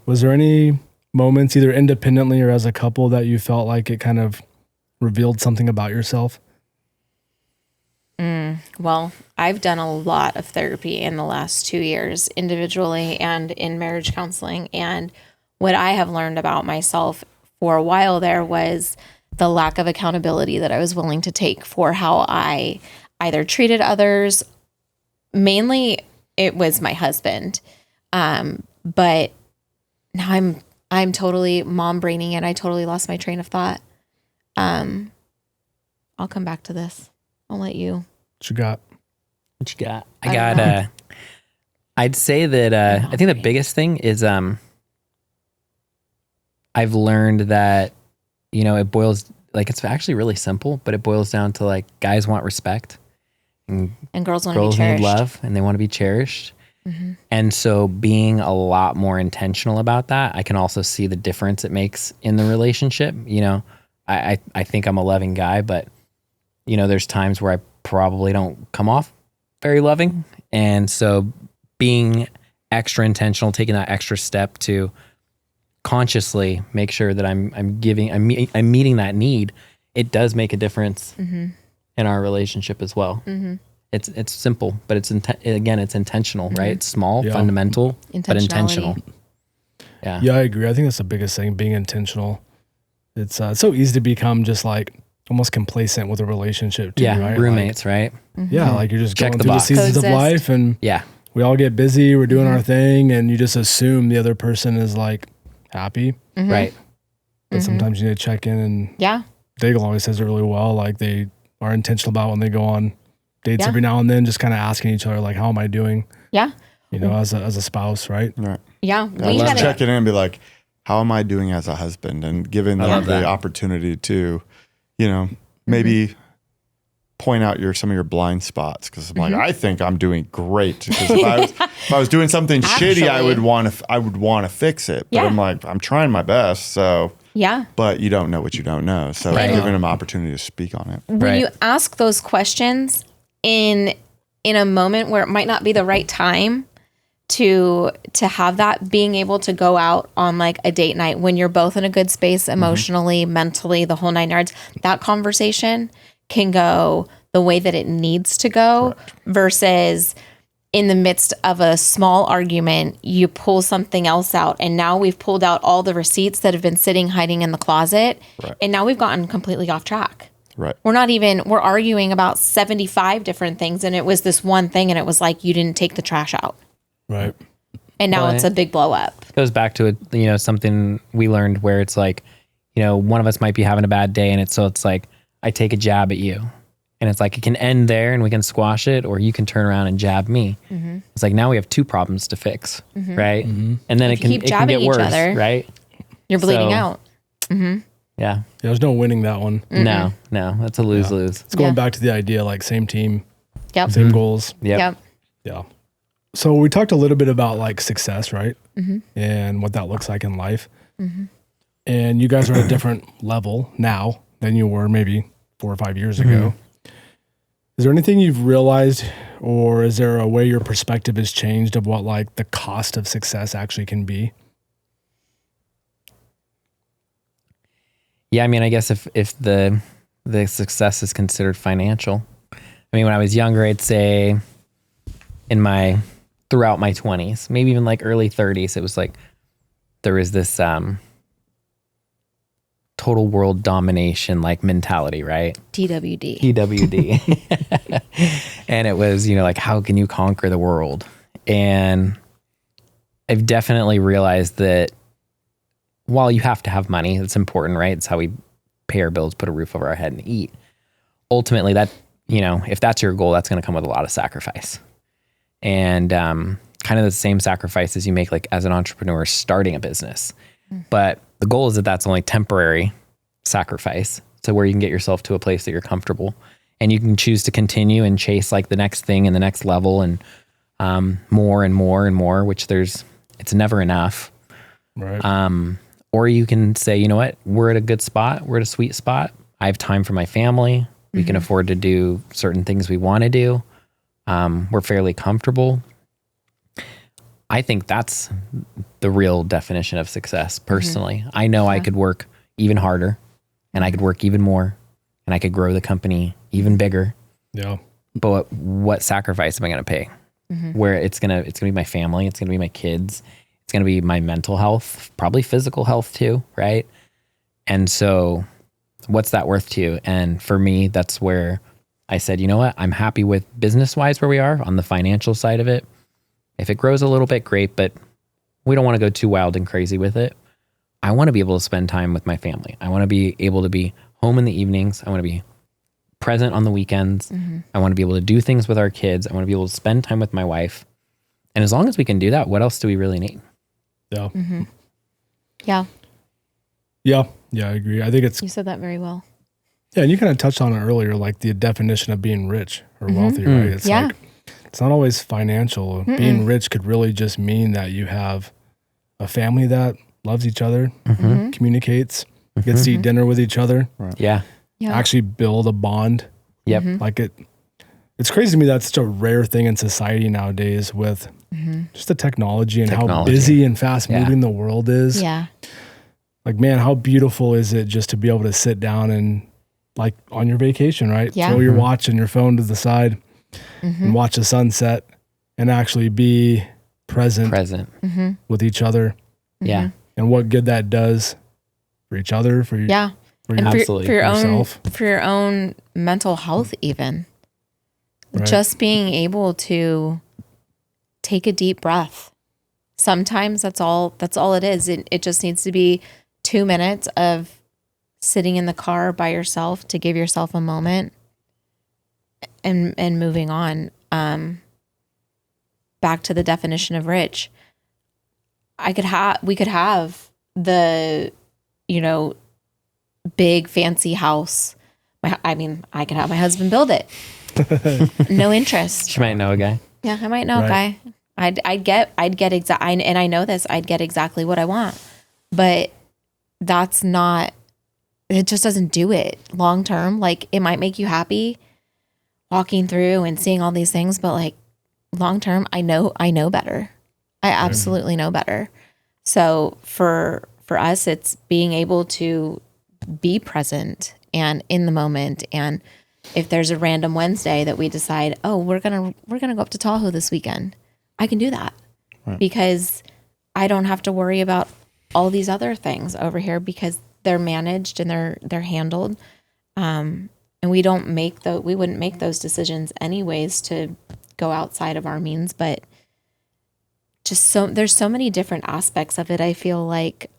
was there any moments either independently or as a couple that you felt like it kind of revealed something about yourself? Well, I've done a lot of therapy in the last 2 years, individually and in marriage counseling. And what I have learned about myself for a while there was the lack of accountability that I was willing to take for how I either treated others. Mainly it was my husband. But now I'm totally mom braining it. I totally lost my train of thought. I'll come back to this. I'll let you. What you got? I got I'd say that I think the biggest thing is I've learned that, it boils, like, it's actually really simple, but it boils down to like guys want respect. And girls want to be cherished. Need love, and they want to be cherished. And so being a lot more intentional about that, I can also see the difference it makes in the relationship. I think I'm a loving guy, but there's times where I probably don't come off very loving. And so being extra intentional, taking that extra step to consciously make sure that I'm meeting that need, it does make a difference in our relationship as well. It's simple, but it's intentional, right? It's small, fundamental, but intentional. Yeah, I agree. I think that's the biggest thing, being intentional. It's so easy to become just like almost complacent with a relationship too, right? Roommates, right? Yeah, like you're just Check going the through box. the seasons of Coexist. life, and we all get busy, we're doing our thing, and you just assume the other person is like happy. Right. But sometimes you need to check in, and Daigle always says it really well, like they are intentional about when they go on dates every now and then, just kind of asking each other like, how am I doing? As a spouse, right? Right. Yeah. We just check it in and be like, how am I doing as a husband? And giving them the opportunity to, maybe point out some of your blind spots. Cause I'm like, I think I'm doing great. Because if I was doing something shitty, I would want to fix it. But I'm like, I'm trying my best. So but you don't know what you don't know. So giving them opportunity to speak on it. When you ask those questions in a moment where it might not be the right time to have that, being able to go out on like a date night when you're both in a good space emotionally, mentally, the whole 9 yards, that conversation can go the way that it needs to go. Versus in the midst of a small argument, you pull something else out, and now we've pulled out all the receipts that have been hiding in the closet, and now we've gotten completely off track. Right. We're arguing about 75 different things, and it was this one thing, and it was like, you didn't take the trash out. Right. And now Well, it's a big blow up. Goes back to something we learned where it's like, one of us might be having a bad day, and it's like I take a jab at you, and it's like it can end there and we can squash it, or you can turn around and jab me. It's like now we have two problems to fix, right? And then If you keep it can jabbing get each worse, other, right? You're bleeding So- out. Yeah. There's no winning that one. No, that's a lose-lose. It's going Yeah. back to the idea, like same team, Yep. same goals. Yep. Yep. Yeah. So we talked a little bit about like success, right? And what that looks like in life. And you guys are at a different level now than you were maybe 4 or 5 years ago. Is there anything you've realized, or is there a way your perspective has changed of what like the cost of success actually can be? Yeah, I mean, I guess if the success is considered financial. I mean, when I was younger, I'd say throughout my 20s, maybe even like early 30s, it was like there was this total world domination like mentality, right? TWD. TWD. And it was, like, how can you conquer the world? And I've definitely realized that while you have to have money, it's important, right? It's how we pay our bills, put a roof over our head, and eat. Ultimately, that, if that's your goal, that's going to come with a lot of sacrifice. And kind of the same sacrifices you make like as an entrepreneur starting a business. But the goal is that that's only temporary sacrifice. So where you can get yourself to a place that you're comfortable, and you can choose to continue and chase like the next thing and the next level, and more and more and more, which it's never enough. Right. Or you can say, you know what, we're at a good spot. We're at a sweet spot. I have time for my family. We can afford to do certain things we want to do. We're fairly comfortable. I think that's the real definition of success personally. I know I could work even harder, and I could work even more, and I could grow the company even bigger. Yeah. But what sacrifice am I going to pay? Where it's going to be my family. It's going to be my kids. It's going to be my mental health, probably physical health too. Right. And so what's that worth to you? And for me, that's where I said, you know what, I'm happy with business wise where we are on the financial side of it. If it grows a little bit, great, but we don't want to go too wild and crazy with it. I want to be able to spend time with my family. I want to be able to be home in the evenings. I want to be present on the weekends. I want to be able to do things with our kids. I want to be able to spend time with my wife. And as long as we can do that, what else do we really need? Yeah. Yeah. Yeah. Yeah. I agree. I think it's, You said that very well. yeah. And you kind of touched on it earlier, like the definition of being rich or wealthy, right? It's Yeah. like, it's not always financial. Being rich could really just mean that you have a family that loves each other, communicates, gets to eat dinner with each other, Yeah. Yeah. actually build a bond. Yep. Like it's crazy to me that's such a rare thing in society nowadays with just the technology and how Technology. busy and fast moving the world is. Yeah. Like, man, how beautiful is it just to be able to sit down and like on your vacation, right? Yeah. Throw your watch and your phone to the side and watch the sunset and actually be present with each other, Yeah. and what good that does for each other, for Yeah. for And Absolutely. for your yourself. for your own mental health even. Right. Just being able to take a deep breath. Sometimes that's all it is. It just needs to be 2 minutes of sitting in the car by yourself to give yourself a moment and moving on. Back to the definition of rich. We could have the, big fancy house. I could have my husband build it. No interest. She might know a guy. Yeah, I might know a Right. guy. I'd get and I know this. I'd get exactly what I want, but that's not. It just doesn't do it long term. Like, it might make you happy walking through and seeing all these things, but like long term, I know better. I absolutely know better. So for us, it's being able to be present and in the moment. And if there's a random Wednesday that we decide, oh, we're gonna go up to Tahoe this weekend, I can do that because I don't have to worry about all these other things over here because they're managed and they're handled. And we wouldn't make those decisions anyways to go outside of our means, but just there's so many different aspects of it. I feel like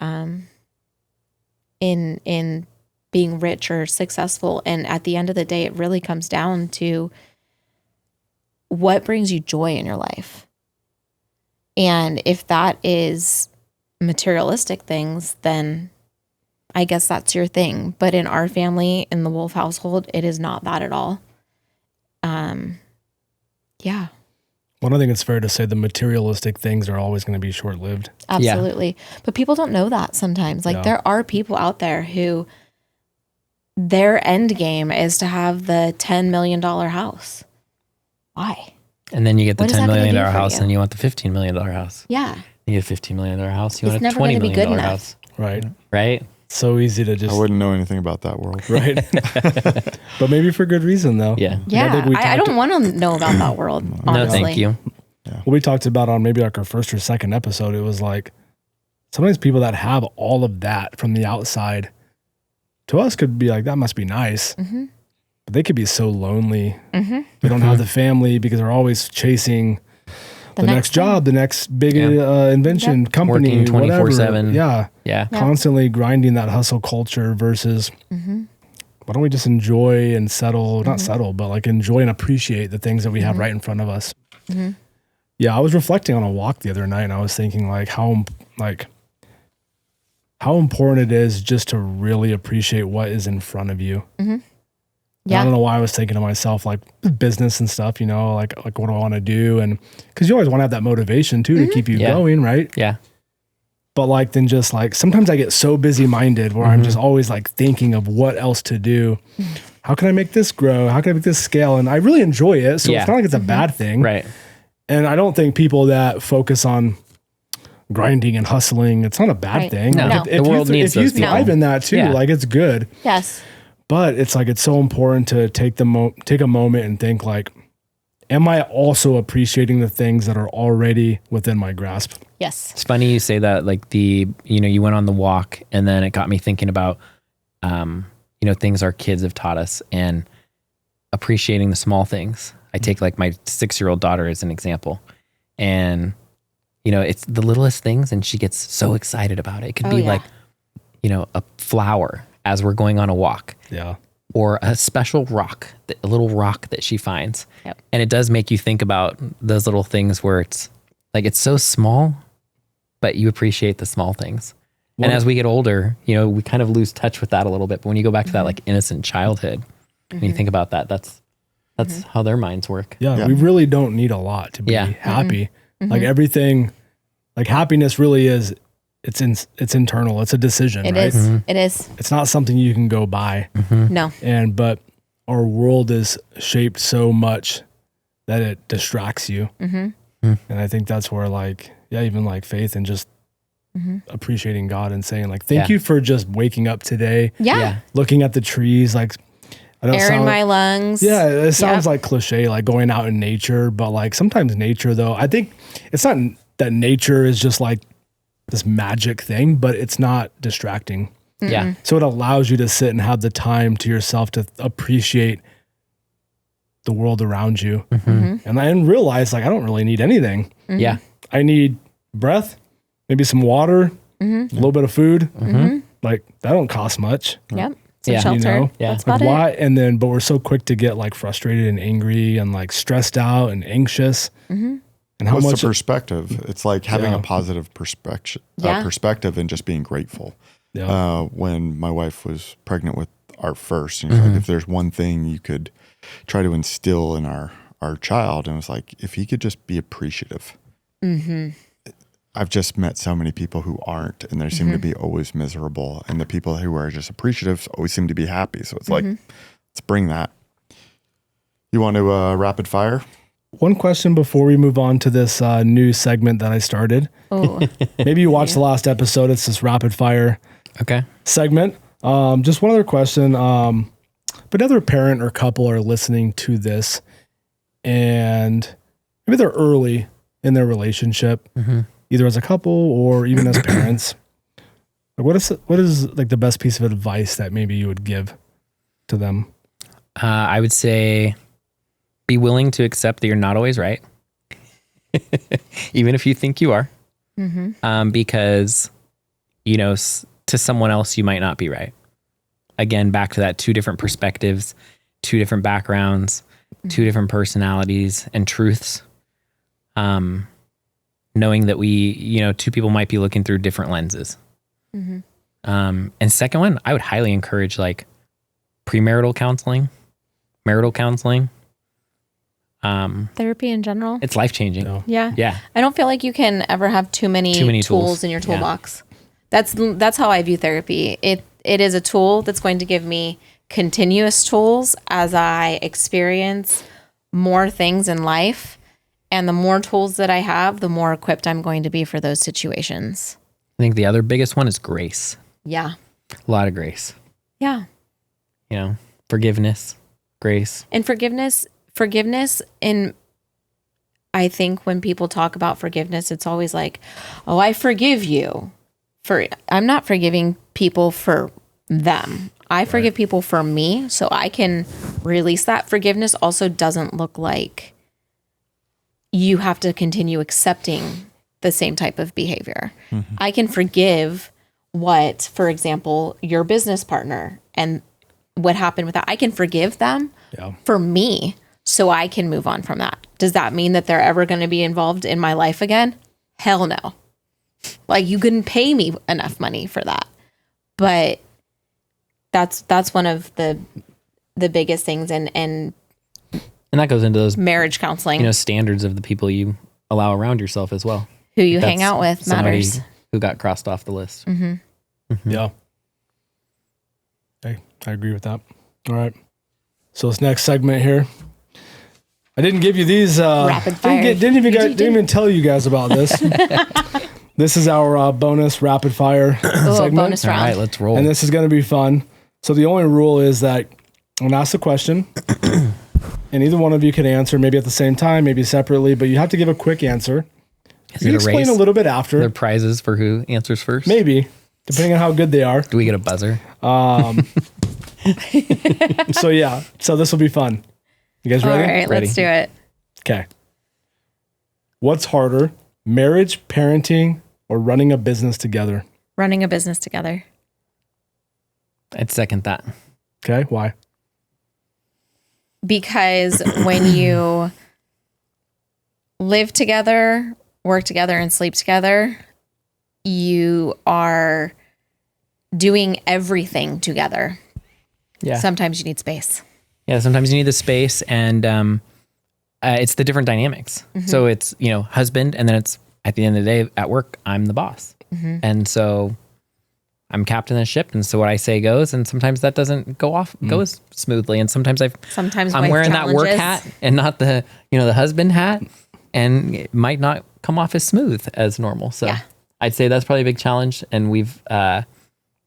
in being rich or successful, and at the end of the day, it really comes down to what brings you joy in your life. And if that is materialistic things, then I guess that's your thing. But in our family, in the Wolff household, it is not that at all. Yeah. Well, I think it's fair to say the materialistic things are always going to be short-lived. Absolutely. Yeah. But people don't know that sometimes. Like there are people out there who their end game is to have the $10 million house. Why? And then you get the $10 million house and you want the $15 million house. Yeah. You get a $15 million house. You It's want a never $20 gonna be good million enough. house. Right. Right? So easy to just. I wouldn't know anything about that world. Right. But maybe for good reason, though. Yeah. Yeah. I don't want to know about that world, honestly. No, thank you. What we talked about on maybe like our first or second episode, it was like sometimes people that have all of that from the outside to us could be like, that must be nice. Mm-hmm. But they could be so lonely. Mm-hmm. They don't have the family because they're always chasing the next job, the next big invention, company, working 24/7. whatever. Yeah. Yeah. Constantly grinding that hustle culture versus why don't we just enjoy and settle, not settle, but like enjoy and appreciate the things that we have right in front of us. Mm-hmm. Yeah, I was reflecting on a walk the other night and I was thinking like how important it is just to really appreciate what is in front of you. Mm-hmm. Yeah. I don't know why I was thinking to myself, like business and stuff, you know, like what do I want to do? And because you always want to have that motivation too to keep you going, right? Yeah. But like, then just like, sometimes I get so busy minded where I'm just always like thinking of what else to do. How can I make this grow? How can I make this scale? And I really enjoy it. So it's not like it's a bad thing. Right. And I don't think people that focus on grinding and hustling, it's not a bad thing. No. Like, The world needs if you those people. thrive in that too, Yeah. like it's good. Yes. But it's like, it's so important to take a moment and think like, am I also appreciating the things that are already within my grasp? Yes. It's funny you say that, like you went on the walk and then it got me thinking about, things our kids have taught us and appreciating the small things. I take like my 6-year-old daughter as an example and, it's the littlest things and she gets so excited about it. It could be like, a flower as we're going on a walk. Yeah. Or a special rock, a little rock that she finds. Yep. And it does make you think about those little things where it's like, it's so small, but you appreciate the small things. And as we get older, we kind of lose touch with that a little bit. But when you go back to that like innocent childhood, when you think about that, that's how their minds work. Yeah. We really don't need a lot to be happy. Like everything, like happiness really is, it's internal. It's a decision, It right? is. It is. It's not something you can go buy. No. But our world is shaped so much that it distracts you. And I think that's where even like faith and just appreciating God and saying like, thank you for just waking up today. Yeah. Looking at the trees, like Air in my lungs. Yeah. It sounds like cliche, like going out in nature, but like sometimes nature though, I think it's not that nature is just like this magic thing, but it's not distracting. Yeah. So it allows you to sit and have the time to yourself to appreciate the world around you and realize like, I don't really need anything. Yeah. I need breath, maybe some water, a little bit of food. Like that don't cost much. Yep. Some Yeah. shelter. Yeah. That's Like about why? it. And then, but we're so quick to get like frustrated and angry and like stressed out and anxious. And how What's much the perspective? It's like having Yeah. a positive perspective and just being grateful. Yeah. When my wife was pregnant with our first, and like, if there's one thing you could try to instill in our child, and it was like, if he could just be appreciative. I've just met so many people who aren't, and they seem to be always miserable. And the people who are just appreciative always seem to be happy. So it's like, let's bring that. You want to rapid fire? One question before we move on to this new segment that I started. Oh. Maybe you watched the last episode. It's this rapid fire Okay. segment. Just one other question. But another parent or couple are listening to this and maybe they're early in their relationship, either as a couple or even as parents. Like what is like the best piece of advice that maybe you would give to them? I would say be willing to accept that you're not always right. even if you think you are, because, you know, to someone else, you might not be right. Again, back to that 2 different perspectives, 2 different backgrounds, 2 different personalities and truths. Knowing that you know, 2 people might be looking through different lenses. And second one, I would highly encourage like premarital counseling, marital counseling. Therapy in general. It's life-changing. No. Yeah. Yeah. I don't feel like you can ever have too many tools in your toolbox. That's how I view therapy. It is a tool that's going to give me continuous tools as I experience more things in life. And the more tools that I have, the more equipped I'm going to be for those situations. I think the other biggest one is grace. Yeah. A lot of grace. Yeah. You know, forgiveness, grace. And forgiveness in, I think when people talk about forgiveness, it's always like, oh, I forgive you. I'm not forgiving people for them. I forgive people for me so I can release that. Forgiveness also doesn't look like you have to continue accepting the same type of behavior. I can forgive what, for example, your business partner and what happened with that. I can forgive them for me so I can move on from that. Does that mean that they're ever going to be involved in my life again? Hell no. Like, you couldn't pay me enough money for that. But that's one of the biggest things, and that goes into those, marriage counseling. you know, standards of the people you allow around yourself as well. Who you hang That's out with somebody matters. who got crossed off the list. Yeah. I agree with that. All right. So this next segment here, I didn't give you these. Rapid fire. Didn't even tell you guys about this. This is our bonus rapid fire segment. Bonus All round. right, let's roll. And this is going to be fun. So the only rule is that I'm going to ask a question and either one of you can answer, maybe at the same time, maybe separately, but you have to give a quick answer. Is You it can a explain race? a little bit after. There are prizes for who answers first? Maybe, depending on how good they are. Do we get a buzzer? So yeah, so this will be fun. You guys All ready? right, Ready. let's do it. Okay. What's harder, marriage, parenting, or running a business together? Running a business together. I'd second that. Okay, why? Because when you live together, work together, and sleep together, you are doing everything together. Yeah. Sometimes you need space. Yeah, sometimes you need the space, and it's the different dynamics. So it's, you know, husband, and then it's at the end of the day at work, I'm the boss. And so I'm captain of the ship, and so what I say goes, and sometimes that doesn't go as smoothly, and sometimes I'm wife wearing that work challenges. hat and not the, you know, the husband hat, and it might not come off as smooth as normal. So Yeah. I'd say that's probably a big challenge, and we've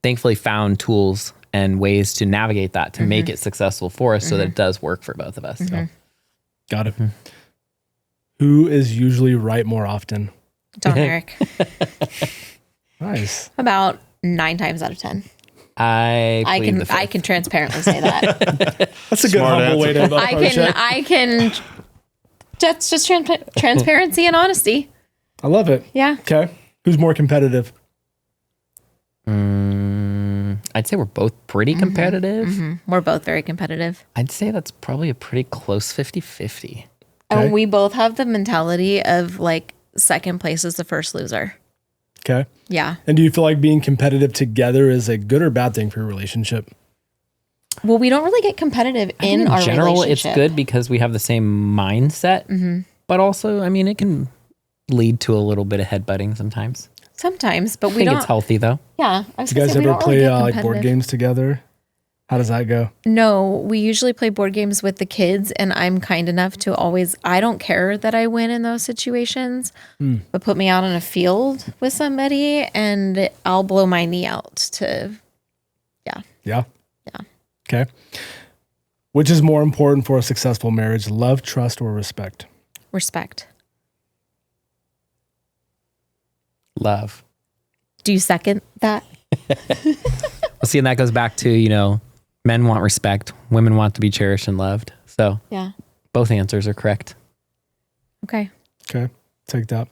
thankfully found tools and ways to navigate that to make it successful for us so that it does work for both of us. So. Got it. Who is usually right more often? Don't, Eric. Nice. About 9 times out of 10. I I can transparently say that. That's a good Smart humble way to approach it. I can. That's just transparency and honesty. I love it. Yeah. Okay. Who's more competitive? I'd say we're both pretty competitive. We're both very competitive. I'd say that's probably a pretty close 50-50. Okay. And we both have the mentality of like second place is the first loser. Okay. Yeah. And do you feel like being competitive together is a good or bad thing for your relationship? Well, we don't really get competitive in our general, it's relationship. good because we have the same mindset, but also, I mean, it can lead to a little bit of headbutting sometimes. Sometimes, but I we think don't. it's healthy though. Yeah. I was Do you gonna guys say, we ever don't really play get like board competitive. games together? How does that go? No, we usually play board games with the kids, and I'm kind enough to always, I don't care that I win in those situations, but put me out on a field with somebody and I'll blow my knee out to, Yeah. Yeah. Okay. Which is more important for a successful marriage, love, trust, or respect? respect. Love. Do you second that? Well, see, and that goes back to, you know, men want respect, women want to be cherished and loved. So Yeah. both answers are correct. Okay. Okay. Take that.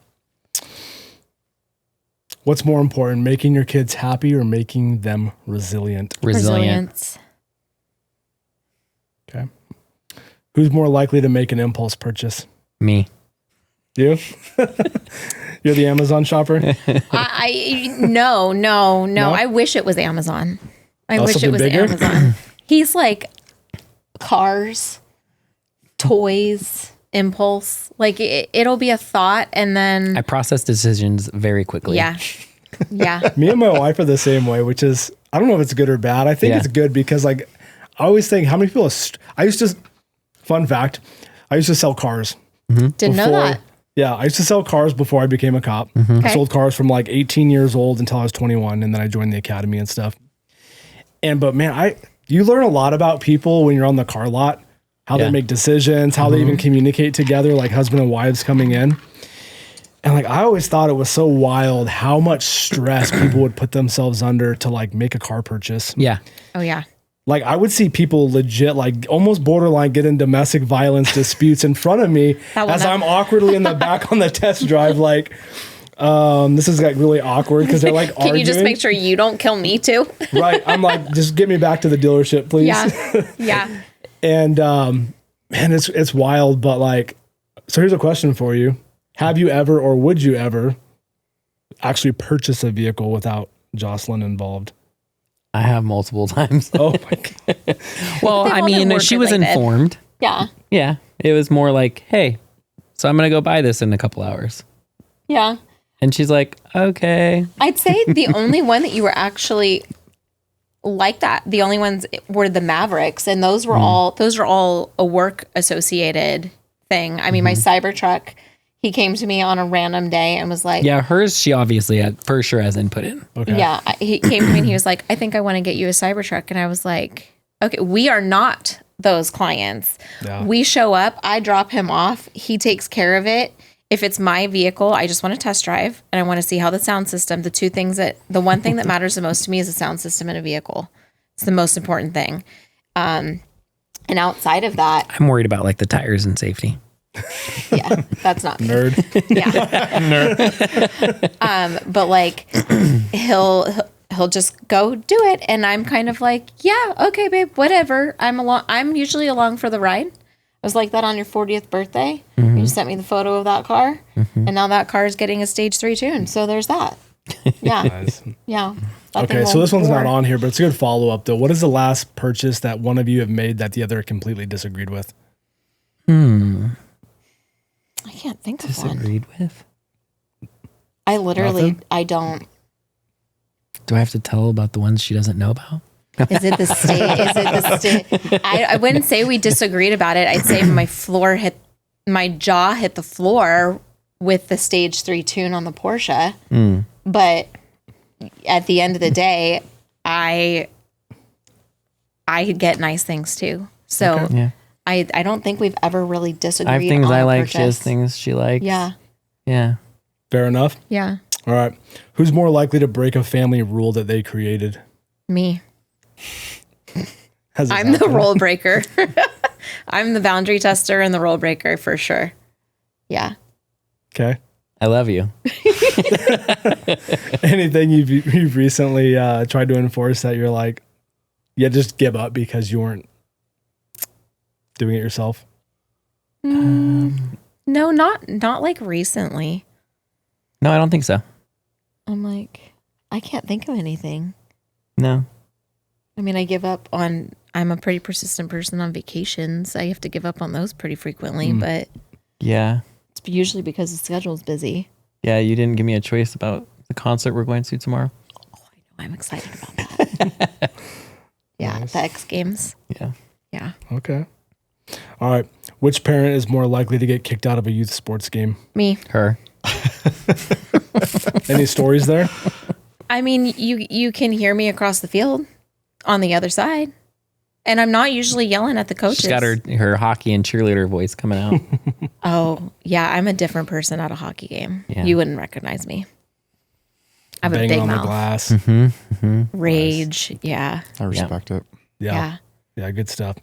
What's more important, making your kids happy or making them resilient? Resilience. Okay. Who's more likely to make an impulse purchase? Me. You? You're the Amazon shopper? No. I wish it was Amazon. I wish it was something bigger? Amazon. He's like cars, toys, impulse. Like it'll be a thought and then I process decisions very quickly. yeah. Me and my wife are the same way, which is, I don't know if it's good or bad. I think Yeah. it's good because like, I always think how many people, fun fact, I used to sell cars. Didn't know that. Yeah, I used to sell cars before I became a cop. I Okay. sold cars from like 18 years old until I was 21, and then I joined the academy and stuff. But man, you learn a lot about people when you're on the car lot, how Yeah. they make decisions, how they even communicate together, like husband and wives coming in. And like I always thought it was so wild how much stress people would put themselves under to like make a car purchase. Yeah. Oh yeah. Like I would see people legit, like almost borderline get in domestic violence disputes in front of me That one as up. I'm awkwardly in the back on the test drive. Like, this is like really awkward because they're like Can arguing. you just make sure you don't kill me too? Right. I'm like, just get me back to the dealership, please. Yeah. Yeah. And man, it's wild. But like, so here's a question for you: have you ever, or would you ever, actually purchase a vehicle without Jocelyn involved? I have multiple times. Oh my god! Well, They've I all been mean, she was work-related. informed. Yeah. Yeah. It was more like, hey, so I'm going to go buy this in a couple hours. Yeah. And she's like, okay. I'd say the only one that you were actually like that, the only ones were the Mavericks, and those were all a work associated thing. I mean, my Cybertruck, he came to me on a random day and was like, Yeah, hers, she obviously had, for sure has input in. Okay. yeah, he came to me and he was like, I think I want to get you a Cybertruck. And I was like, okay, we are not those clients. Yeah. We show up, I drop him off, he takes care of it. If it's my vehicle, I just want to test drive and I want to see how the sound system, the one thing that matters the most to me is the sound system in a vehicle. It's the most important thing. And outside of that, I'm worried about like the tires and safety. yeah, that's not me. Nerd. Yeah. But like he'll just go do it. And I'm kind of like, yeah, okay, babe, whatever. I'm usually along for the ride. I was like that on your 40th birthday. You sent me the photo of that car. And now that car is getting a stage 3 tune. So there's that. Yeah. Nice. Yeah. That Okay, thing so will this one's not roar. on here, but it's a good follow up though. What is the last purchase that one of you have made that the other completely disagreed with? I can't think of one. Disagreed with? I literally, Nothing? I don't. Do I have to tell about the ones she doesn't know about? Is it the state? Is it the state? I wouldn't say we disagreed about it. I'd say my jaw hit the floor with the stage 3 tune on the Porsche. But at the end of the day, I get nice things too. So Yeah. I don't think we've ever really disagreed. I have things on I a like, purchase. she has things she likes. Yeah. Yeah. Fair enough. Yeah. All right. Who's more likely to break a family rule that they created? Me. Has this I'm the happened? rule breaker. I'm the boundary tester and the rule breaker for sure. Yeah. Okay. I love you. Anything you've recently tried to enforce that you're like, yeah, just give up because you weren't doing it yourself? No, not like recently. No, I don't think so. I'm like, I can't think of anything. No. I mean, I give up on, I'm a pretty persistent person on vacations. I have to give up on those pretty frequently, but Yeah. it's usually because the schedule's busy. Yeah, you didn't give me a choice about the concert we're going to tomorrow. I'm excited about that. Yeah, the X Games. Yeah. Yeah. Okay. All right. Which parent is more likely to get kicked out of a youth sports game? Me. Her. Any stories there? I mean, you can hear me across the field on the other side. And I'm not usually yelling at the coaches. She's got her hockey and cheerleader voice coming out. Oh, yeah. I'm a different person at a hockey game. Yeah. You wouldn't recognize me. I have a Banging big on mouth. the glass. Rage. Yeah. I respect it. Yeah. Yeah. Yeah, good stuff.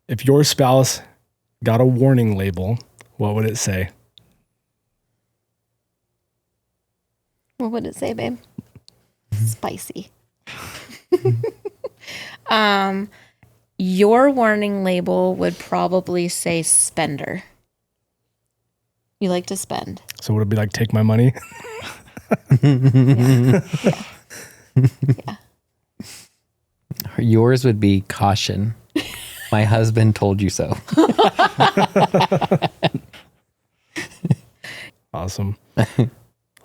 If your spouse got a warning label, what would it say? What would it say, babe? Spicy. Your warning label would probably say spender. You like to spend. So would it be like, take my money? Yeah. Yours would be caution. My husband told you so. Awesome.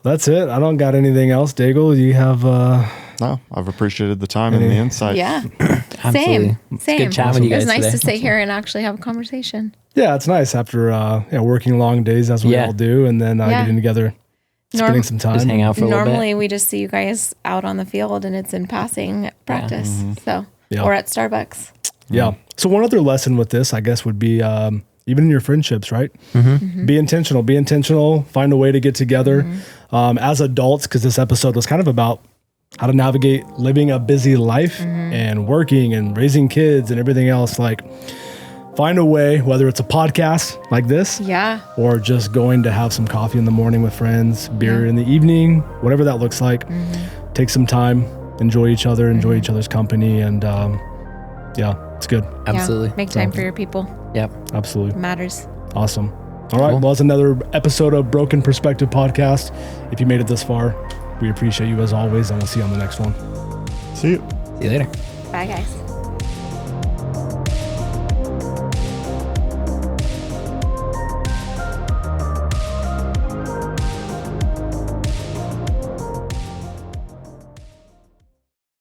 That's it. I don't got anything else. Daigle, you have... No, I've appreciated the time and the insight. Yeah. Absolutely. Same. Same. Good chatting with you It was guys nice today. to sit here and actually have a conversation. Yeah, it's nice after working long days as we all do, and then getting together, spending some time. Just hang out for a little bit. Normally, we just see you guys out on the field and it's in passing practice. So, Yeah. or at Starbucks. Yeah. So one other lesson with this, I guess, would be even in your friendships, right? Be intentional. Be intentional. Find a way to get together as adults, because this episode was kind of about how to navigate living a busy life and working and raising kids and everything else. Like, find a way, whether it's a podcast like this, or just going to have some coffee in the morning with friends, beer in the evening, whatever that looks like. Take some time, enjoy each other, enjoy each other's company, and it's good. Absolutely. Yeah. Make time for your people. Yep. Absolutely. It matters. Awesome. All right. Well, that's another episode of Broken Perspective Podcast. If you made it this far, we appreciate you as always, and we'll see you on the next one. See you. See you later. Bye, guys.